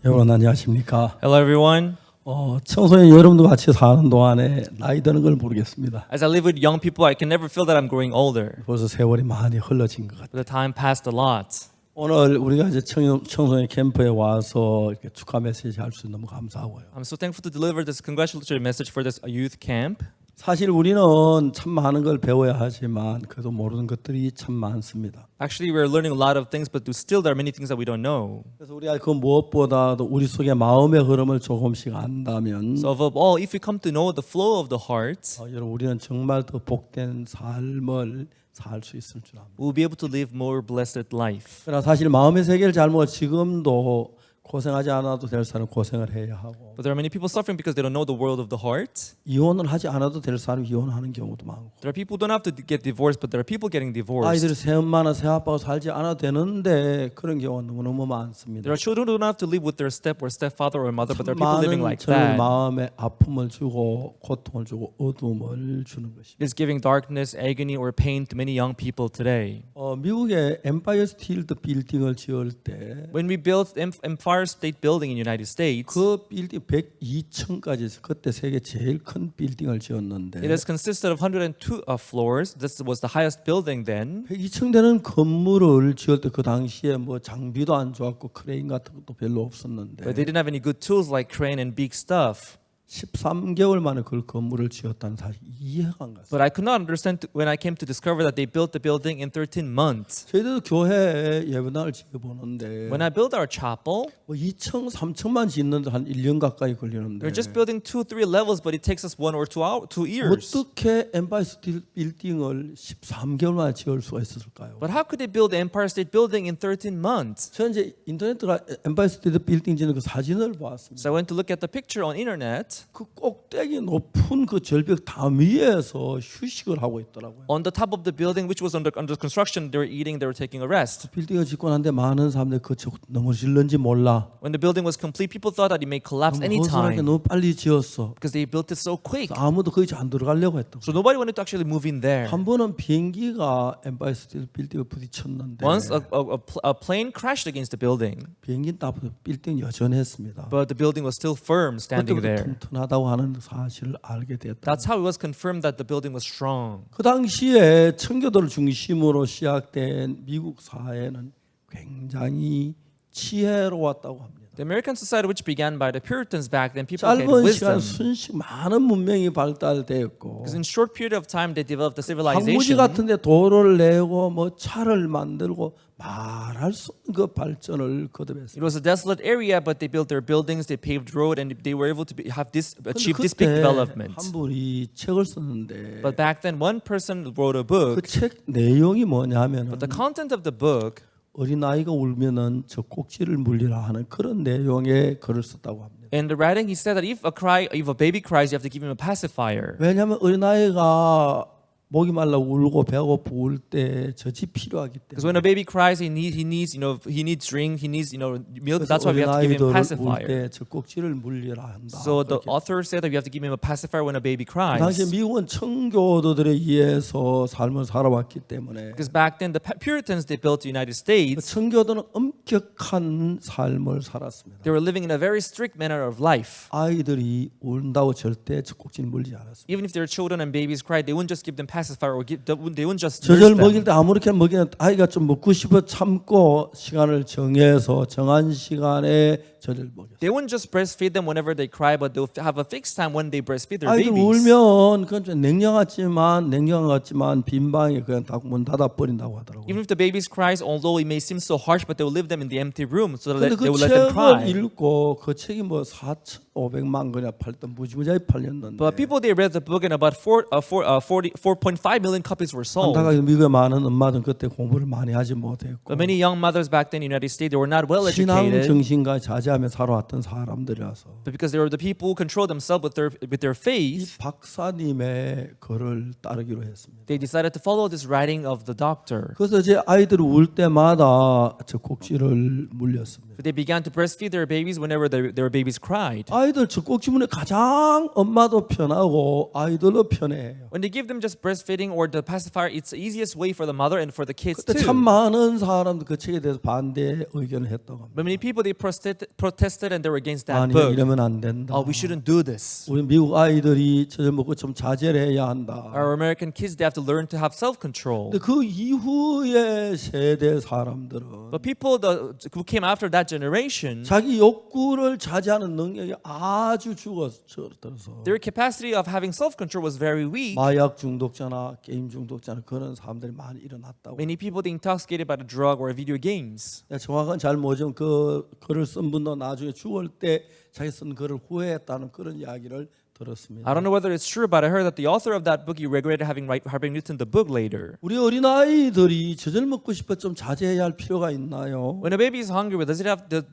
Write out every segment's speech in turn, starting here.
여러분 안녕하십니까? Hello, everyone. 청소년 여러분도 같이 사는 동안에 나이 드는 걸 모르겠습니다. As I live with young people, I can never feel that I'm growing older. 벌써 세월이 많이 흘러진 것 같아요. The time passed a lot. 오늘 우리가 이제 청소년 캠프에 와서 이렇게 축하 메시지 할 수 너무 감사하고요. I'm so thankful to deliver this congratulatory message for this youth camp. 사실 우리는 참 많은 걸 배워야 하지만 그래도 모르는 것들이 참 많습니다. Actually, we're learning a lot of things, but still there are many things that we don't know. 그래서 우리가 그 무엇보다도 우리 속에 마음의 흐름을 조금씩 안다면 So above all, if we come to know the flow of the heart, 여러분 우리는 정말 더 복된 삶을 살 수 있을 줄 압니다. we'll be able to live more blessed life. 그러나 사실 마음의 세계를 잘 모르고 지금도 고생하지 않아도 될 사람 고생을 해야 하고 But there are many people suffering because they don't know the world of the heart. 이혼을 하지 않아도 될 사람 이혼하는 경우도 많고 There are people who don't have to get divorced, but there are people getting divorced. 아이들이 새 엄마나 새 아빠가 살지 않아도 되는데 그런 경우가 너무너무 많습니다. There are children who don't have to live with their step or stepfather or mother, but there are people living 많은 like 저는 that. 마음에 아픔을 주고 고통을 주고 어둠을 주는 것입니다. It's giving darkness, agony, or pain to many young people today. 미국의 엠파이어 스틸드 빌딩을 지을 때 When we built Empire State Building in the United States, 그 빌딩 102층까지 해서 그때 세계 제일 큰 빌딩을 지었는데 it has consisted of 102 floors. This was the highest building then. 102층 되는 건물을 지을 때 그 당시에 뭐 장비도 안 좋았고 크레인 같은 것도 별로 없었는데 But they didn't have any good tools like crane and big stuff. 13개월 만에 그 건물을 지었다는 사실 이해가 안 갔어요. But I could not understand when I came to discover that they built the building in 13 months. 저희도 교회에 예배당을 지어보는데 When I built our chapel, 뭐 2층, 3층만 짓는데 한 1년 가까이 걸리는데 we're just building 2-3 levels, but it takes us 1 or 2 years. 어떻게 엠파이어 스틸 빌딩을 13개월 만에 지을 수가 있었을까요? But how could they build the Empire State Building in 13 months? 저는 이제 인터넷으로 엠파이어 스틸 빌딩 짓는 그 사진을 봤습니다. So I went to look at the picture on internet. 그 꼭대기 높은 그 절벽 담 위에서 휴식을 하고 있더라고요. On the top of the building, which was under construction, they were eating, they were taking a rest. 빌딩을 짓고 난데 많은 사람들이 그 넘어질는지 몰라. When the building was complete, people thought that it may collapse 너무 허술하게 anytime 너무 빨리 지었어. because they built it so quick. 아무도 거기 안 들어가려고 했던. So nobody wanted to actually move in there. 한 번은 비행기가 엠파이어 스틸 빌딩을 부딪혔는데 Once a plane crashed against the building, 비행기는 다 빌딩 여전했습니다. but the building was still firm standing 그때부터 there. 튼튼하다고 하는 사실을 알게 됐다. That's how it was confirmed that the building was strong. 그 당시에 청교도를 중심으로 시작된 미국 사회는 굉장히 지혜로웠다고 합니다. The American society, which began by the Puritans back then, people had 짧은 시간 wisdom. 순식 많은 문명이 발달되었고 Because in short period of time, they developed the 황무지 civilization. 같은데 도로를 내고 뭐 차를 만들고 말할 수 없는 그 발전을 It 거듭했습니다. was a desolate area, but they built their buildings, they paved road, and they were able to achieve this big 그때 development. 한 분이 책을 썼는데 But back then, one person wrote a 그 book. 책 내용이 뭐냐면은 But the content of the book, 어린아이가 울면은 저 꼭지를 물리라 하는 그런 내용의 글을 썼다고 합니다. in the writing, he said that if a baby cries, you have to give him a pacifier. 왜냐하면 어린아이가 목이 말라 울고 배가 고프고 울 때 젖이 필요하기 Because when 때문에 a baby cries, he needs drink, he needs milk. That's why we have to give him 어린아이들을 울 pacifier. 때 저 꼭지를 물리라 한다. So the 그렇게. author said that we have to give him a pacifier when a baby 그 당시에 cries. 미국은 청교도들에 의해서 삶을 살아왔기 때문에 Because back then, the Puritans, they built the United 그 States. 청교도는 엄격한 삶을 살았습니다. They were living in a very strict manner of life. 아이들이 운다고 절대 저 꼭지를 물지 않았습니다. Even if their children and babies cried, they wouldn't just give them pacifier or they wouldn't just 젖을 nurse 먹일 them. 때 아무렇게나 먹이는 아이가 좀 먹고 싶어 참고 시간을 정해서 정한 시간에 젖을 먹였어요. They wouldn't just breastfeed them whenever they cry, but they'll have a fixed time when they breastfeed their 아이들 babies. 울면 그건 좀 냉정한 같지만 빈 방에 그냥 다 문 닫아 버린다고 하더라고요. Even if the babies cries, although it may seem so harsh, but they will leave them in the empty room so 근데 that they 그 will let them 책을 cry. 읽고 그 책이 뭐 4,500만 권이나 팔던 무지무지하게 팔렸는데 But people, they read the book and about 4.5 million copies were sold. 안타깝게 미국의 많은 엄마들은 그때 공부를 많이 하지 못했고 But many young mothers back then in the United States, they were not well 신앙 educated. 정신과 자제하며 살아왔던 사람들이라서 But because they were the people who controlled themselves with their 이 faith, 박사님의 글을 따르기로 했습니다. they decided to follow this writing of the doctor. 그래서 이제 아이들이 울 때마다 저 꼭지를 물렸습니다. They began to breastfeed their babies whenever their babies cried. 아이들 젖꼭지 물에 가장 엄마도 편하고 아이들도 편해해요. When they give them just breastfeeding or the pacifier, it's the easiest way for the mother and for the kids 그때 참 too. 많은 사람들 그 책에 대해서 반대 의견을 했다고 합니다. But many people they protested and they were against that 아니 book. 이러면 안 된다. Oh, we shouldn't do this. 우리 미국 아이들이 저녁 먹고 좀 자제를 해야 한다. Our American kids they have to learn to have self-control. 근데 그 이후의 세대 사람들은 But people who came after that generation, 자기 욕구를 자제하는 능력이 아주 죽어들어서 their capacity of having self-control was very weak. 마약 중독자나 게임 중독자나 그런 사람들이 많이 일어났다고. Many people they intoxicated by the drug or video games. 내가 정확한 잘 모르지만 그 글을 쓴 분도 나중에 죽을 때 자기 쓴 글을 후회했다는 그런 이야기를 들었습니다. I don't know whether it's true, but I heard that the author of that book he regretted having written the book later. 우리 어린 아이들이 젖을 먹고 싶어 좀 자제해야 할 필요가 있나요? When a baby is hungry, do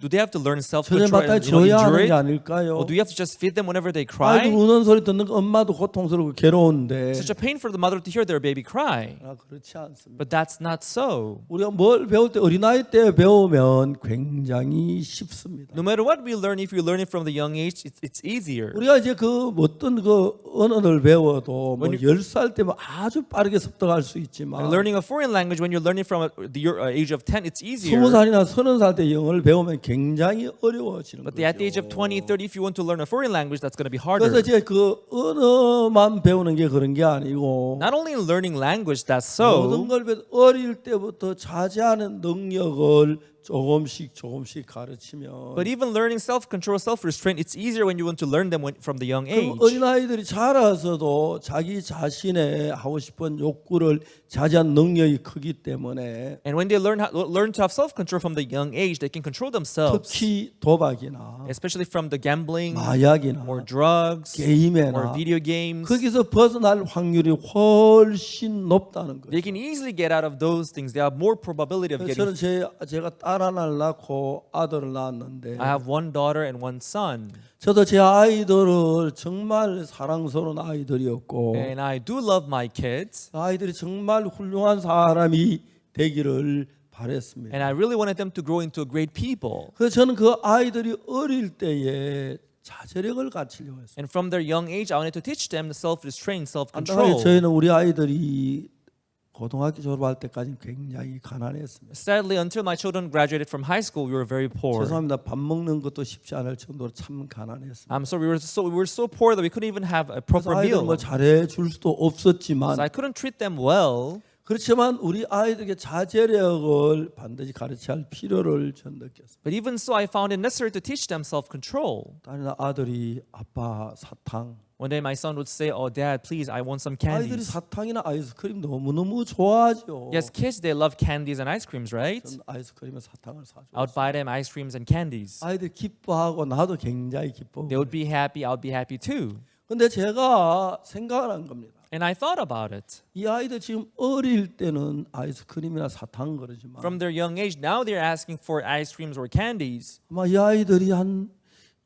they have to learn 젖을 self-control 마땅히 and 줘야 endure 하는 게 it? 아닐까요? Or do you have to just feed them whenever they 아이들 cry? 우는 소리 듣는 거 엄마도 고통스럽고 괴로운데 It's such a pain for the mother to hear their baby cry. 그렇지 않습니다. But that's not so. 우리가 뭘 배울 때 어린아이 때 배우면 굉장히 쉽습니다. No matter what we learn, if you learn it from the young age, it's easier. 우리가 이제 그 어떤 그 언어를 배워도 뭐 10살 때면 아주 빠르게 습득할 수 있지만 And learning a foreign language, when you're learning from the age of 10, it's easier. 20살이나 30살 때 영어를 배우면 굉장히 어려워지는 But at the age of 거죠. 20, 30, if you want to learn a foreign language, that's going to be 그래서 harder. 이제 그 언어만 배우는 게 그런 게 아니고 Not only in learning language, that's 모든 so. 걸 어릴 때부터 자제하는 능력을 조금씩 가르치면 But even learning self-control, self-restraint, it's easier when you want to learn them from the young age. 그럼 어린아이들이 자라서도 자기 자신의 하고 싶은 욕구를 자제하는 능력이 크기 때문에 And when they learn to have self-control from the young age, they can control themselves, 특히 도박이나 especially from the gambling 마약이나 or drugs or 게임이나 video games. 거기서 벗어날 확률이 훨씬 높다는 거예요. They can easily get out of those things. They have more probability of 저는 getting. 제가 딸 하나를 낳고 아들을 낳았는데 I have one daughter and one son, 저도 제 아이들을 정말 사랑스러운 아이들이었고 and I do love my kids, 아이들이 정말 훌륭한 사람이 되기를 바랬습니다. and I really wanted them to grow into great people. 그래서 저는 그 아이들이 어릴 때에 자제력을 갖추려고 했어요. And from their young age, I wanted to teach them the self-restraint, 안타깝게 self-control. 저희는 우리 아이들이 고등학교 졸업할 때까지 굉장히 가난했습니다. Sadly, until my children graduated from high school, we were very poor. 죄송합니다. 밥 먹는 것도 쉽지 않을 정도로 참 가난했습니다. I'm sorry, we were so poor that we couldn't even have a 그래서 proper 아이들 meal. 뭐 잘해줄 수도 없었지만 So I couldn't treat them well. 그렇지만 우리 아이들에게 자제력을 반드시 가르쳐야 할 필요를 전 느꼈습니다. But even so, I found it necessary to teach them self-control. 딸이나 아들이 아빠 사탕 One day my son would say, "Oh, Dad, please, I want some 아이들이 candies." 사탕이나 아이스크림 너무너무 좋아하죠. Yes, kids, they love candies and ice creams, right? 전 아이스크림에 사탕을 사줘. I would buy them ice creams and candies. 아이들 기뻐하고 나도 굉장히 기뻐. They would be happy, I would be happy too. 근데 제가 생각을 한 겁니다. And I thought about it. 이 아이들 지금 어릴 때는 아이스크림이나 사탕 그러지만 From their young age, now they're asking for ice creams or candies. 아마 이 아이들이 한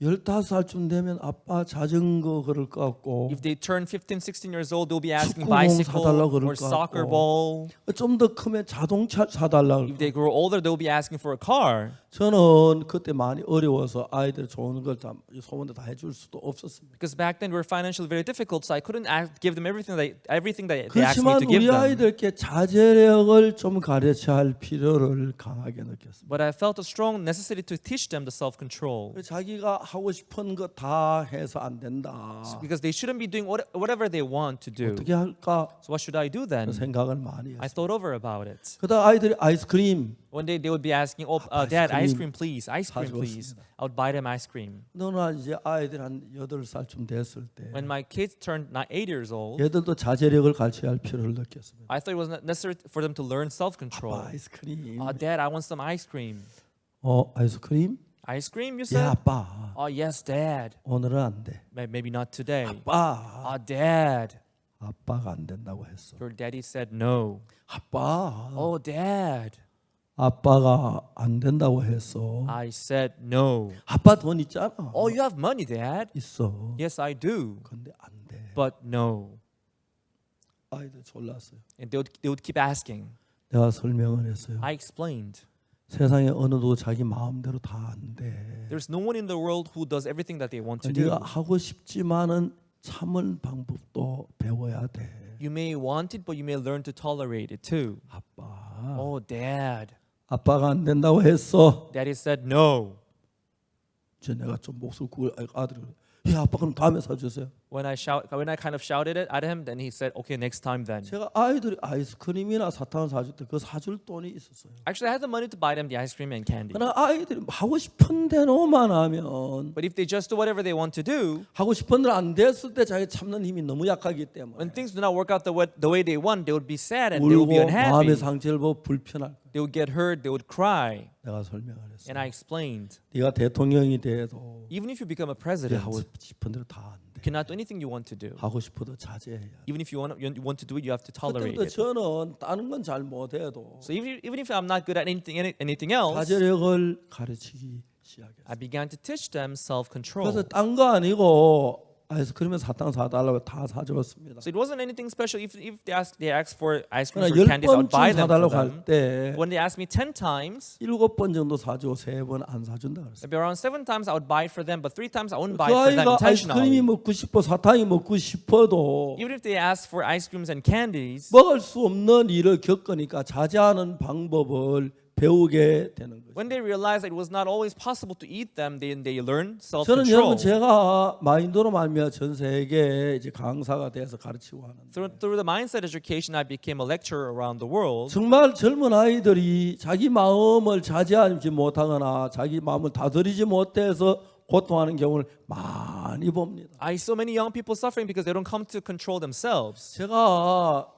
15살쯤 되면 아빠 자전거 그럴 것 같고 If they turn 15, 16 years old, they'll be asking 축구공 bicycle 사달라고 그럴 or 것 soccer 같고. ball. 좀 더 크면 자동차 사달라고 If they grow older, they'll be asking for a car. 저는 그때 많이 어려워서 아이들 좋은 걸 다 소문대 다 해줄 수도 없었습니다. Because back then we were financially very difficult, so I couldn't give them everything that they asked me 그렇지만 to give 우리 them. 아이들께 자제력을 좀 가르쳐야 할 필요를 강하게 느꼈습니다. But I felt a strong necessity to teach them the self-control. 자기가 하고 싶은 거 다 해서 안 된다. Because they shouldn't be doing whatever they want to do. 어떻게 할까 So what should I do then? 생각을 많이 I 했어요. thought over about it. 그다음 아이들이 아이스크림 One day they would be asking, "Oh, Dad, ice ice cream cream, please, ice cream, please." I would buy them ice cream. 너는 이제 아이들 한 8살쯤 됐을 때 When my kids turned 8 years old, 얘들도 자제력을 가르쳐야 할 필요를 느꼈습니다. I thought it was necessary for them to learn self-control. 아이스크림. Dad, I want some ice cream. 아이스크림? Ice cream, you 예, said? 아빠. Oh, yes, Dad. 오늘은 안 돼. Maybe not today. 아빠. Dad. 아빠가 안 된다고 했어. Your daddy said no. 아빠. Oh, Dad. 아빠가 안 된다고 했어. I said no. 아빠 돈 있잖아. Oh, you have money, Dad. 있어. Yes, I do. 근데 안 돼. But no. 아이들 졸랐어요. And they would keep asking. 내가 설명을 했어요. I explained. 세상에 어느 누구 자기 마음대로 다 안 돼. There's no one in the world who does everything that they want to do. 네가 하고 싶지만은 참을 방법도 배워야 돼. You may want it, but you may learn to tolerate it too. 아빠. Oh, Dad. 아빠가 안 된다고 했어. Daddy said no. 저 내가 좀 목소리 굵은 아들이 그래. 예, 아빠 그럼 다음에 사주세요. When I kind of shouted it at him, then he said, "Okay, next time then." 제가 아이들이 아이스크림이나 사탕을 사줄 때 그 사줄 돈이 있었어요. Actually, I had the money to buy them the ice cream and candy. 그러나 아이들이 하고 싶은 대로만 하면 But if they just do whatever they want to do, 하고 싶은 대로 안 됐을 때 자기 참는 힘이 너무 약하기 때문에 when things do not work out the way they want, they would be sad and they would be 울고 마음의 unhappy. 상처를 보고 불편할 거예요. They would get hurt. They would cry. 내가 설명을 했어요. And I explained, 네가 대통령이 돼도 even if you become a 네 president, 하고 싶은 대로 다 안 돼. you cannot do anything you want to do. 하고 싶어도 자제해야 돼. Even if you want to do it, you have to tolerate 그때부터 it. 저는 다른 건 잘 못해도 So even if I'm not good at anything else, 자제력을 가르치기 시작했어요. I began to teach them 그래서 self-control. 딴 거 아니고 아이스크림에 사탕 사달라고 다 사줬습니다. So it wasn't anything special. If they asked for ice cream 그러나 or candies, I would 10번쯤 buy them for 사달라고 them. 할 때 When they asked me 10 times, 7번 정도 사주고 3번 안 사준다 그랬어요. maybe around 7 times I would buy it for them, but 3 times I wouldn't 그 buy it for them 아이가 아이스크림이 intentionally. 먹고 싶어 사탕이 먹고 싶어도 Even if they asked for ice creams and candies, 먹을 수 없는 일을 겪으니까 자제하는 방법을 배우게 되는 거죠. when they realized that it was not always possible to eat them, they learned 저는 여러분 self-control. 제가 마인드로 말미암아 전 세계에 이제 강사가 돼서 가르치고 하는데 Through the mindset education, I became a lecturer around the world. 정말 젊은 아이들이 자기 마음을 자제하지 못하거나 자기 마음을 다스리지 못해서 고통하는 경우를 많이 봅니다. I saw many young people suffering because they don't come to control themselves. 제가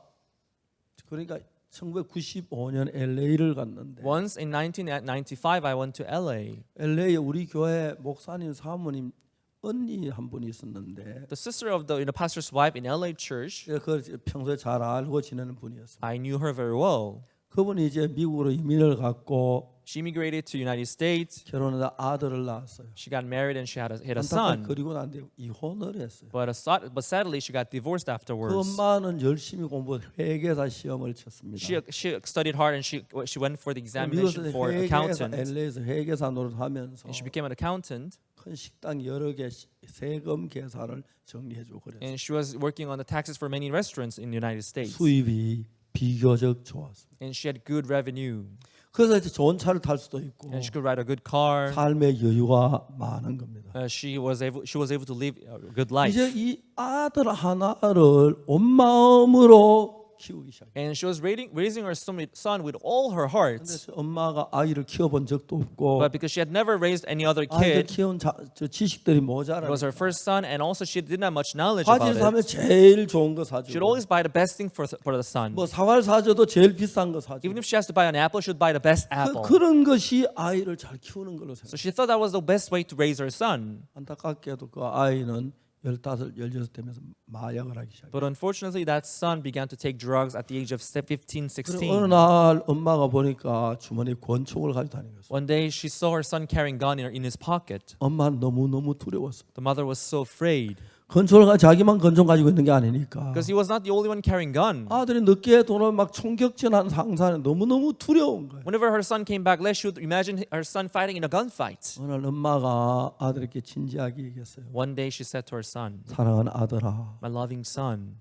그러니까 1995년 LA를 갔는데 Once in 1995, I went to LA. LA에 우리 교회 목사님 사모님 언니 한 분이 있었는데 The sister of the pastor's wife in LA church, 그 평소에 잘 알고 지내는 분이었어요. I knew her very well. 그분이 이제 미국으로 이민을 갔고 She immigrated to United States. 결혼해서 아들을 낳았어요. She got married and she had a 안타깝게 son. 그리고 난 뒤에 이혼을 했어요. But sadly, she got divorced 그 afterwards. 엄마는 열심히 공부 회계사 시험을 쳤습니다. She studied hard and she went for the examination 미국에서 for 회계사 accountant. LA에서 회계사 노릇하면서 And she became an accountant. 큰 식당 여러 개 세금 계산을 정리해주고 그랬어요. And she was working on the taxes for many restaurants in the United States. 수입이 비교적 좋았습니다. And she had good revenue. 그래서 이제 좋은 차를 탈 수도 있고 And she could ride a good car. 삶의 여유가 많은 겁니다. She was able to live a good life. 이제 이 아들 하나를 온 마음으로 키우기 시작해요. And she was raising her son with all her heart. 근데 엄마가 아이를 키워본 적도 없고 But because she had never raised any other 아이를 kid, 키운 저 지식들이 it 모자라. was her first son, and also she didn't have much knowledge about 바지를 사면 it. 제일 좋은 거 She'd 사주고 always buy the best thing for the son. 뭐 사과를 사줘도 제일 비싼 거 사주고 Even if she has to buy an apple, she'd buy the best apple. 그런 것이 아이를 잘 키우는 걸로 So 생각해요. she thought that was the best way to raise her son. 안타깝게도 그 아이는 15, 16 되면서 마약을 하기 시작해요. But unfortunately, that son began to take drugs at the age of 15, 그리고 어느 16. 날 엄마가 보니까 주머니에 권총을 가지고 다니는 거예요. One day, she saw her son carrying gun in his pocket. 엄마는 너무너무 두려웠어. The mother was so afraid 권총을 자기만 권총 가지고 있는 게 아니니까. because he was not the only one carrying gun. 아들이 늦게 돈을 막 총격전하는 상상에 너무너무 두려운 거예요. Whenever her son came back late, she would imagine her son fighting in a gunfight. 어느 날 엄마가 아들에게 진지하게 얘기했어요. One day, she said to her son, 사랑하는 아들아, "My loving son,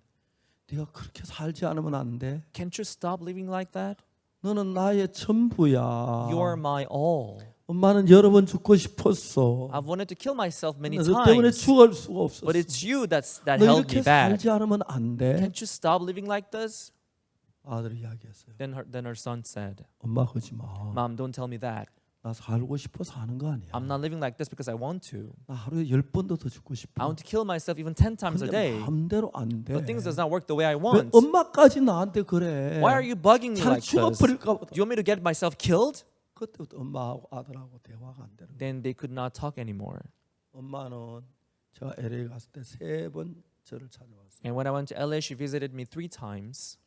네가 그렇게 살지 않으면 안 돼. can't you stop living like that? 너는 나의 전부야. You are my all. 엄마는 여러 번 죽고 싶었어. I've wanted to kill myself many 너 때문에 times, 죽을 수가 없었어. but it's you that 너 held 이렇게 me back. 살지 않으면 안 돼. Can't you stop living like this?" 아들이 이야기했어요. Then her son said, 엄마 그러지 마. "Mom, don't tell me that. 나 살고 싶어서 하는 거 아니야. I'm not living like this because I want to. 나 하루에 10번도 더 죽고 I 싶어. want to kill myself even 10 times a 근데 day. 마음대로 안 돼. But things does not work the way I 왜 want. 엄마까지 나한테 그래? Why are you bugging me 잘 like this? 죽어버릴까 보다. Do you want me to get myself killed?" 그때부터 엄마하고 아들하고 대화가 안 되는 거예요. Then they could not talk anymore. 엄마는 제가 LA 갔을 때 3번 저를 찾아왔어요. And when I went to LA, she visited me 3 times.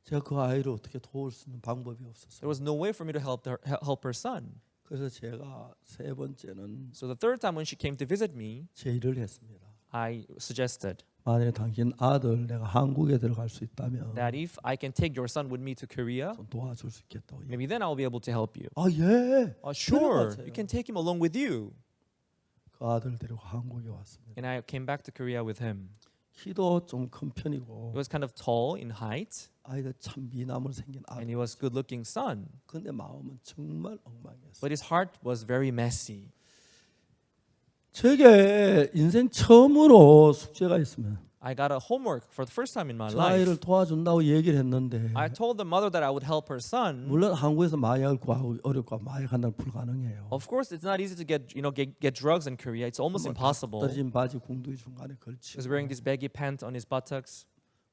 제가 그 아이를 어떻게 도울 수 있는 방법이 There 없었어요. was no way for me to help her son. 그래서 제가 3번째는 So the third time when she came to visit me, 제의를 했습니다. I suggested 만약에 당신 아들 내가 한국에 들어갈 수 있다면 that if I can take your son with me to Korea, 좀 도와줄 수 있겠다고. maybe then I'll be able to help you. 아 예. Sure, 들어가세요. you can take him along with you. 그 아들 데리고 한국에 왔습니다. And I came back to Korea with him. 키도 좀 큰 편이고 He was kind of tall in height, 아이도 참 미남으로 생긴 and 아들. he was good-looking son. 근데 마음은 정말 엉망이었어요. But his heart was very messy. 제게 인생 처음으로 숙제가 있으면 I got a homework for the first time in my 저 아이를 life. 도와준다고 얘기를 했는데 I told the mother that I would help her son. 물론 한국에서 마약을 구하기 어렵고 마약 한다는 불가능해요. Of course, it's not easy to get drugs in Korea. It's almost impossible. 떨어진 바지 궁둥이 중간에 걸치고. He's wearing these baggy pants on his buttocks.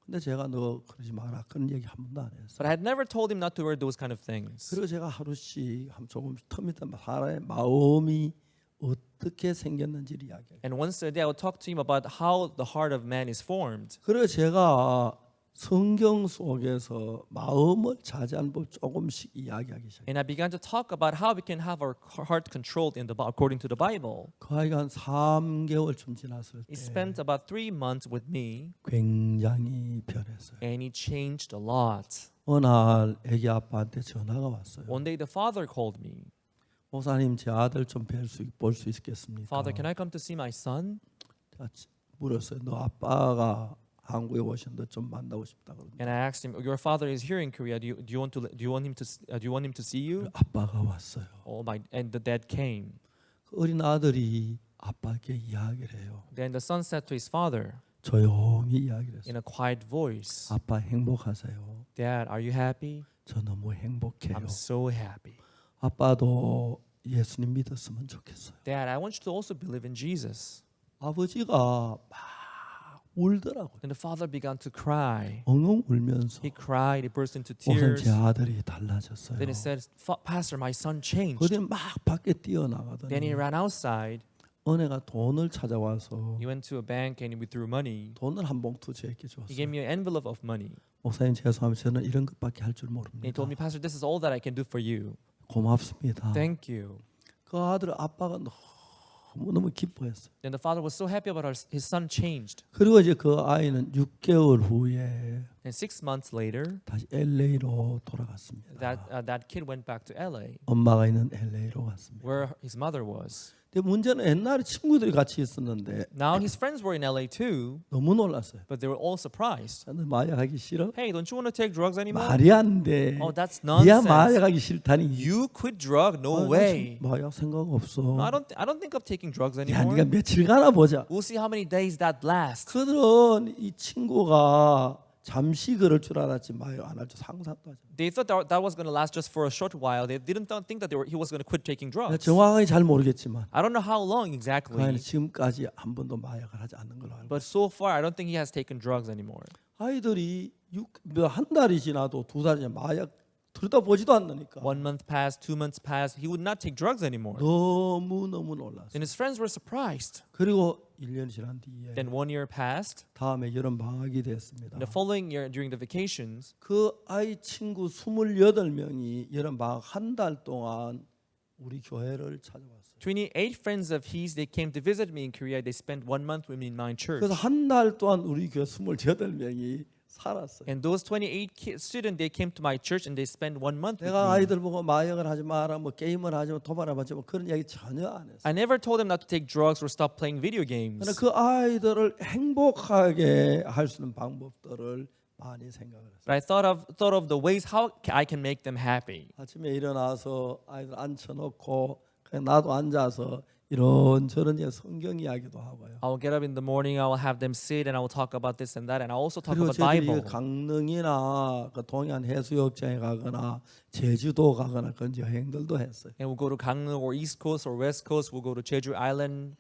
근데 제가 너 그러지 마라 그런 얘기 한 번도 안 했어요. But I had never told him not to wear those kind of things. 그리고 제가 하루씩 조금씩 텀이 텀 사람의 마음이 어떻게 생겼는지를 이야기해요. And once a day, I would talk to him about how the heart of man is formed. 그리고 제가 성경 속에서 마음을 자제하는 법 조금씩 이야기하기 시작해요. And I began to talk about how we can have our heart controlled according to the Bible. 그 아이가 한 3개월쯤 지났을 He 때 spent about 3 months with me, 굉장히 변했어요. and he changed a lot. 어느 날 애기 아빠한테 전화가 왔어요. One day, the father called me. 목사님 제 아들 좀 볼 수 있겠습니까? Father, can I come to see my son? 제가 물었어요. 너 아빠가 한국에 오셨는데 좀 만나고 싶다 그러는데 And I asked him, "Your father is here in Korea. Do you want him to see you?" 아빠가 왔어요. Oh my! And the dad came. 그 어린 아들이 아빠에게 이야기를 해요. Then the son said to his father 조용히 이야기를 in 했어요. a quiet voice, 아빠 행복하세요? "Dad, are you happy? 저 너무 행복해요. I'm so happy. 아빠도 예수님 믿었으면 좋겠어요. Dad, I want you to also believe in Jesus." 아버지가 막 울더라고요. Then the father began to cry. 엉엉 울면서 He cried. He burst into 목사님 tears. 제 아들이 달라졌어요. Then he said, "Pastor, my son changed." 그들이 막 밖에 Then he 뛰어나가더니 ran outside. 은혜가 돈을 찾아와서 He went to a bank and he withdrew money. 돈을 한 봉투 제게 He gave 줬어요. me an envelope of money. 목사님 죄송합니다. 저는 이런 것밖에 할 줄 And he 모릅니다. told me, "Pastor, this is all that I can do for you. 고맙습니다. Thank you." 그 아들 아빠가 너무 기뻐했어요. Then the father was so happy about his son changed. 그리고 이제 그 아이는 6개월 후에 And 6 months later, 다시 LA로 돌아갔습니다. that kid went back to LA, 엄마가 있는 LA로 갔습니다. where his mother was. 근데 문제는 옛날에 친구들이 같이 있었는데 Now his friends were in LA too, 너무 놀랐어요. but they were all surprised. 너 마약하기 싫어? Hey, don't you want to take drugs anymore? 말이 안 돼. Oh, that's 네가 nonsense. 마약하기 싫다니. You quit drug? No 나 way. 마약 생각 없어. No, I don't think of taking drugs 야, anymore. 네가 며칠 가나 보자. We'll see how many days that lasts. 그들은 이 친구가 잠시 그럴 줄 알았지 마약 안 할 줄 상상도 하지. They thought that was going to last just for a short while. They didn't think that he was going to quit taking 내가 drugs. 정확하게 잘 모르겠지만 I don't know how long 그 exactly, 아이는 지금까지 한 번도 마약을 하지 않는 걸로 알고. but so far I don't think he has taken drugs anymore. 아이들이 한 달이 지나도 두 달이 지나 마약 들여다보지도 않으니까 1 month passed, 2 months passed. He would not take drugs anymore. 너무 놀랐어요. And his friends were surprised. 그리고 1년 지난 뒤에 Then 1 year passed. 다음에 여름 방학이 됐습니다. And the following year, during the vacations, 그 아이 친구 28명이 여름 방학 한 달 동안 우리 교회를 찾아왔어요. 28 friends of his, they came to visit me in Korea. They spent 1 month with me in my church. 그래서 한 달 동안 우리 교회 28명이 살았어요. And those 28 students, they came to my church and they spent 1 month with 내가 me. 아이들 보고 마약을 하지 마라, 뭐 게임을 하지 마, 도발을 하지 마 그런 이야기 전혀 안 했어요. I never told them not to take drugs or stop playing video games. 그러나 그 아이들을 행복하게 할 수 있는 방법들을 많이 생각을 했어요. But I thought of the ways how I can make them happy. 아침에 일어나서 아이들 앉혀놓고 그냥 나도 앉아서 이런저런 성경 이야기도 하고요. I will get up in the morning. I will have them sit and I will talk about this and that. And I will also talk 그리고 about Bible. 저희들이 강릉이나 그 동해안 해수욕장에 가거나 제주도 가거나 그런 여행들도 했어요. And we'll go to Gangneung or East Coast or West Coast. We'll go to Jeju Island.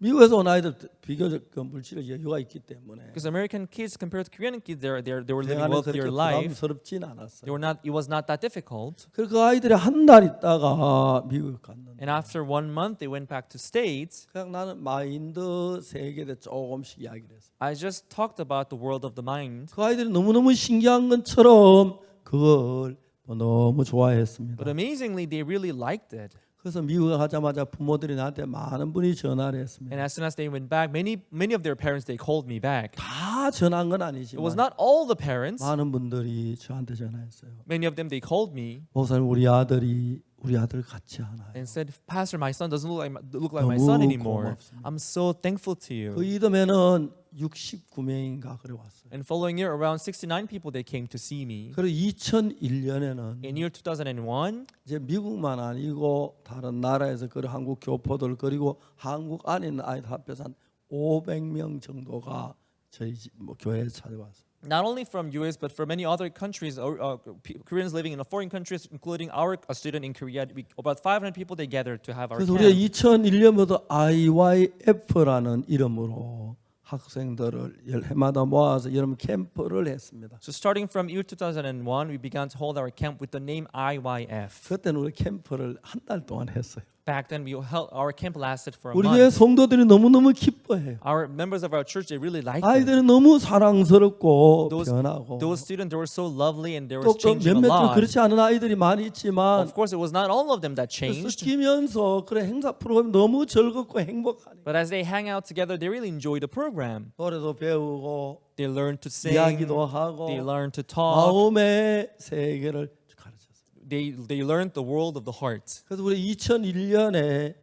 미국에서 온 아이들 비교적 그 물질의 여유가 있기 때문에 Because American kids compared to Korean kids, they were living 대안에 wealthier 그렇게 life. 부담스럽진 않았어요. It was not that difficult. 그래서 그 아이들이 한 달 있다가 미국 갔는데 And after 1 month, they went back to States. 그냥 나는 마인드 세계에 대해 조금씩 이야기를 했어요. I just talked about the world of the mind. 그 아이들이 너무너무 신기한 것처럼 그걸 너무 좋아했습니다. But amazingly, they really liked it. 그래서 미국에 가자마자 부모들이 나한테 많은 분이 전화를 했습니다. And as soon as they went back, many of their parents, they called me back. 다 전화한 건 It 아니지만 was not all the parents. 많은 분들이 저한테 전화했어요. Many of them, they called me. 목사님 우리 아들이 우리 아들 같지 않아요. and said, Pastor, my son doesn't look like my 너무 son anymore. 고맙습니다. I'm so thankful to you. 그 이듬해는 69명인가 그래 왔어요. And following year, around 69 people they came to see me. 그리고 2001년에는 In year 2001, 이제 미국만 아니고 다른 나라에서 그 한국 교포들 그리고 한국 안에 있는 아이들 합해서 한 500명 정도가 저희 교회에 찾아왔어요. not only from US but from many other countries, Koreans living in foreign countries, including our student in Korea, about 500 people they gathered to have our 그래서 우리가 camp. 2001년부터 IYF라는 이름으로 학생들을 해마다 모아서 여름 캠프를 했습니다. So starting from year 2001, we began to hold our camp with the name IYF. 그때는 우리 캠프를 한 달 동안 했어요. Back then, our camp lasted for a 우리 교회 month. 성도들이 너무너무 기뻐해요. Our members of our church, they really liked it. 아이들은 너무 사랑스럽고 Those 변하고 students, they were so lovely and they were 또 changing a 몇몇 좀 lot. 그렇지 않은 아이들이 많이 있지만 Of course, it was not all of them that 그래서 changed. 끼면서 그래 행사 프로그램 너무 즐겁고 행복하니 But as they hang out together, they really enjoy the program. 노래도 배우고 They learn to sing. 이야기도 하고 They learn to talk. 마음의 세계를 가르쳤어요. They learned the world of the heart. 그래서 우리 2001년에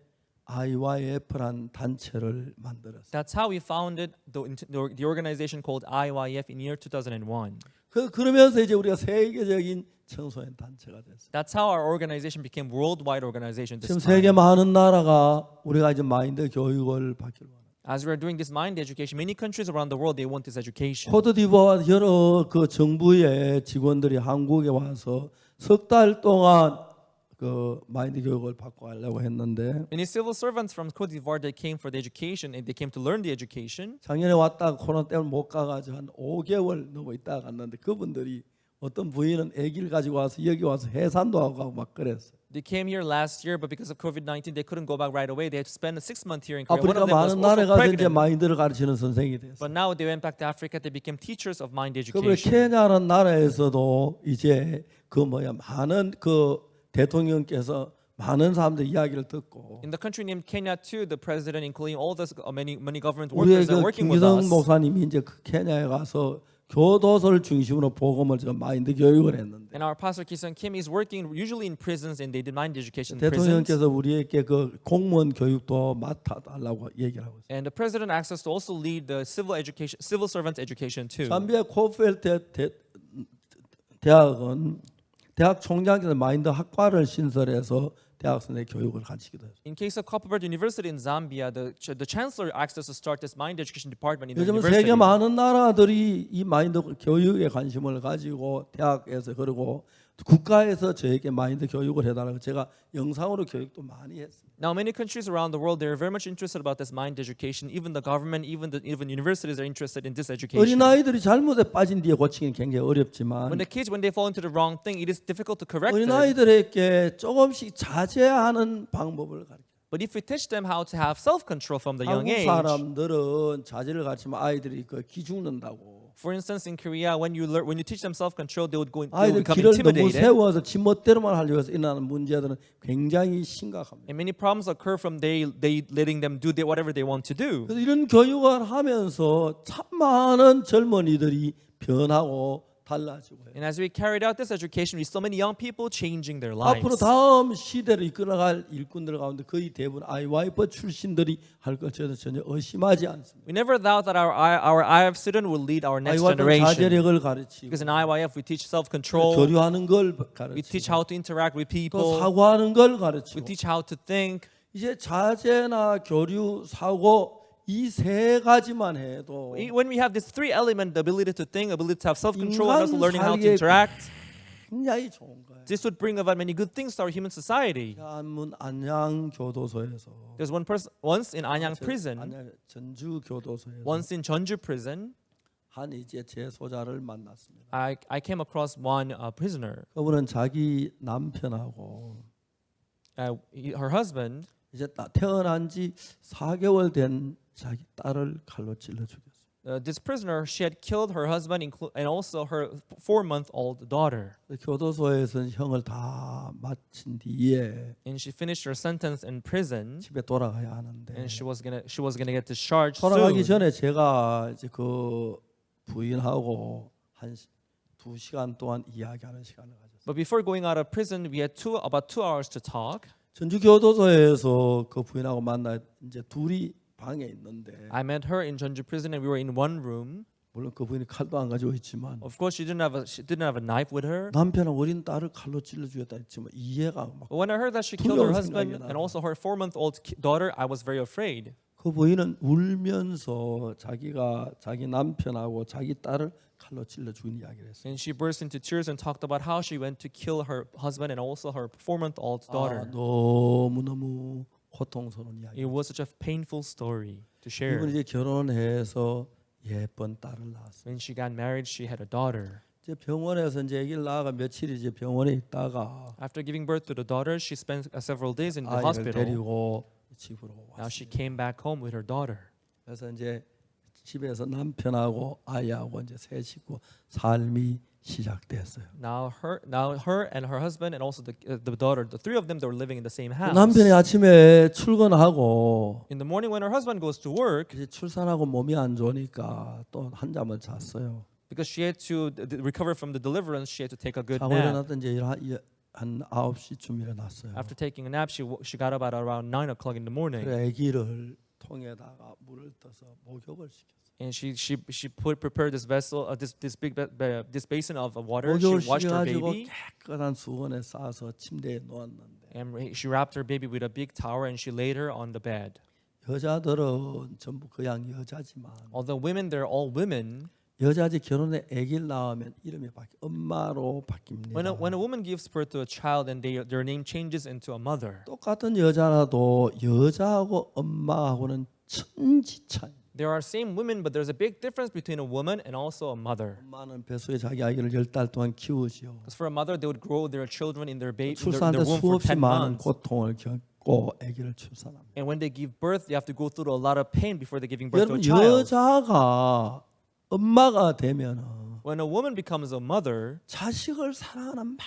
IYF란 단체를 만들었어요. That's how we founded the organization called IYF in year 2001. 그러면서 이제 우리가 세계적인 청소년 단체가 됐어요. That's how our organization became worldwide organization. This 지금 time. 세계 많은 나라가 우리가 이제 마인드 교육을 받기로 합니다. As we are doing this mind education, many countries around the world they want this education. 코트디부아와 여러 그 정부의 직원들이 한국에 와서 석 달 동안 그 마인드 교육을 받고 하려고 했는데 Many civil servants from Cote d'Ivoire they came for the education and they came to learn the education. 작년에 왔다가 코로나 때문에 못 가가지고 한 5개월 넘어 있다가 갔는데 그분들이 어떤 부인은 아기를 가지고 와서 여기 와서 해산도 하고 막 그랬어요. They came here last year, but because of COVID-19, they couldn't go back right away. They had to spend 6 months here in Korea. One 아프리카 of them was 많은 나라에 also 가서 이제 pregnant. 마인드를 가르치는 선생이 됐어요. But now they went back to Africa. They became teachers of mind 그분에 education. 케냐라는 나라에서도 이제 그 많은 그 대통령께서 많은 사람들 이야기를 듣고 In the country named Kenya too, the president, including all the many government 우리의 workers, are 그 working with 김기성 us. 목사님이 이제 그 케냐에 가서 교도소를 중심으로 복음을 저 마인드 교육을 했는데 And our pastor Ki-sung Kim is working usually in prisons, and they did mind education in prisons. 대통령께서 우리에게 그 공무원 교육도 맡아달라고 얘기를 하고 있어요. And the president asked us to also lead the civil servant education too. 잠비아 코펠트 대학은 대학 총장께서 마인드 학과를 신설해서 대학생의 교육을 가르치기도 했어요. In case of Copperbird University in Zambia, the chancellor asked us to start this mind education department in the 요즘은 university. 세계 많은 나라들이 이 마인드 교육에 관심을 가지고 대학에서 그리고 국가에서 저에게 마인드 교육을 해달라고 제가 영상으로 교육도 많이 했습니다. Now, many countries around the world, they're very much interested about this mind education. Even the government, even universities are interested in this education. 어린아이들이 잘못에 빠진 뒤에 고치기는 굉장히 어렵지만 When they fall into the wrong thing, it is difficult to correct it. 어린아이들에게 조금씩 자제하는 방법을 가르쳐요. But if we teach them how to have self-control from the young 한국 age, 사람들은 자제를 가르치면 아이들이 그 기죽는다고. for instance, in Korea, when you teach them self-control, they would 아이들 become 길을 너무 intimidated. 세워서 지멋대로만 하려고 해서 일어나는 문제들은 굉장히 심각합니다. And many problems occur from they letting them do whatever they want to do. 그래서 이런 교육을 하면서 참 많은 젊은이들이 변하고 달라지고 해요. And as we carried out this education, we saw many young people changing their 앞으로 lives. 다음 시대를 이끌어갈 일꾼들 가운데 거의 대부분 IYF 출신들이 할 것을 전혀 의심하지 않습니다. We never doubt that our IF student will lead our next IYF generation. 자제력을 가르치고 Because in IYF we teach self-control, 교류하는 걸 we teach 가르치고 how to interact with 또 people, 사고하는 걸 we 가르치고 teach how to think. 이제 자제나 교류, 사고 이 세 가지만 해도 When we have these three elements, the ability to think, ability to have self-control, and also 인간 learning how to 사이에 interact, 굉장히 좋은 거예요. this would bring about many good things to our human society. 한문 안양 교도소에서 There's one person once in Anyang prison, 안양 전주 교도소에서 once in Jeonju prison, 한 이제 재소자를 만났습니다. I came across one prisoner. 그분은 자기 남편하고 Her husband, 이제 태어난 지 4개월 된 자기 딸을 칼로 찔러 죽였어요. this prisoner, she had killed her husband and also her 4-month-old daughter. 교도소에서 형을 다 마친 뒤에 And she finished her sentence in prison, 집에 돌아가야 하는데 and she was gonna get discharged 돌아가기 soon. 전에 제가 이제 그 부인하고 한 2시간 동안 이야기하는 시간을 가졌어요. But before going out of prison, we had about 2 hours to talk. 전주 교도소에서 그 부인하고 만나 이제 둘이 방에 있는데 I met her in Jeonju prison, and we were in one room. 물론 그 부인이 칼도 안 가지고 있지만 Of course, she didn't have a knife with her. 남편은 어린 딸을 칼로 찔러 죽였다 했지만 이해가 막 But when I heard that she killed her 두려운 husband 생각이 and 나요. also her 4-month-old daughter, I was very afraid. 그 부인은 울면서 자기가 자기 남편하고 자기 딸을 칼로 찔러 죽인 이야기를 했어요. And she burst into tears and talked about how she went to kill her husband and also her 4-month-old daughter. 너무너무 고통스러운 이야기. It was such a painful story to share. 이분 이제 결혼해서 예쁜 딸을 낳았어요. When she got married, she had a daughter. 이제 병원에서 이제 아기를 낳아가 며칠 이제 병원에 있다가 After giving birth to the daughter, she spent several days in the 아이를 hospital. 데리고 집으로 Now she 왔어요. came back home with her daughter. 그래서 이제 집에서 남편하고 아이하고 이제 세 식구 삶이 시작됐어요. Now her and her husband and also the daughter, the three of them, they were living in the same house. 남편이 아침에 출근하고 In the morning when her husband goes to work, 이제 출산하고 몸이 안 좋으니까 또 한 잠을 잤어요. because she had to recover from the deliverance, she had to take a good 자고 nap. 일어났던 이제 한 9시쯤 일어났어요. After taking a nap, she got up at around 9 o'clock in the morning, 그래 아기를 통에다가 물을 떠서 목욕을 시켰어요. and she prepared this vessel, this basin of water. She 목욕을 washed her 시켜가지고 baby, 깨끗한 수건에 싸서 침대에 놓았는데 and she wrapped her baby with a big towel, and she laid her on the bed. 여자들은 전부 그냥 여자지만 Although women, they're all women. 여자지 결혼에 아기를 낳으면 이름이 엄마로 바뀝니다. When a woman gives birth to a child, and their name changes into a mother. 똑같은 여자라도 여자하고 엄마하고는 천지 차이. There are same women, but there's a big difference between a woman and also a mother. 엄마는 뱃속에 자기 아기를 10달 동안 키우지요. Because for a mother, they would grow their children in their 출산할 때 womb for 수없이 10 많은 months. 고통을 겪고 아기를 출산합니다. And when they give birth, they have to go through a lot of pain before they're giving birth to 여러분 a child. 여자가 엄마가 되면은 When a woman becomes a mother, 자식을 사랑하는 막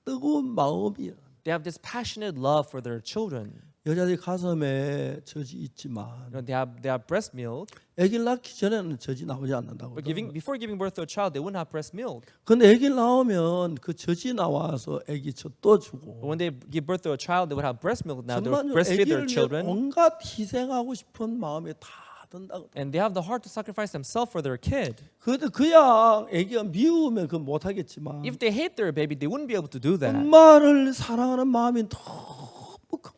뜨거운 마음이 they have this passionate love for their children. 여자들이 가슴에 젖이 있지만 They have breast milk, 아기를 낳기 전에는 젖이 나오지 않는다고. but before giving birth to a child, they wouldn't have breast milk. 근데 아기를 낳으면 그 젖이 나와서 아기 젖도 But 주고 when they give birth to a child, they would have breast milk. Now they would 정말 breastfeed 아기를 their 위해 children, 온갖 희생하고 싶은 마음이 다 든다고. and they have the heart to sacrifice themselves for their kid. 그런데 그냥 아기가 미우면 그 못하겠지만 If they hate their baby, they wouldn't be able to do that. 엄마를 사랑하는 마음이 너무 크.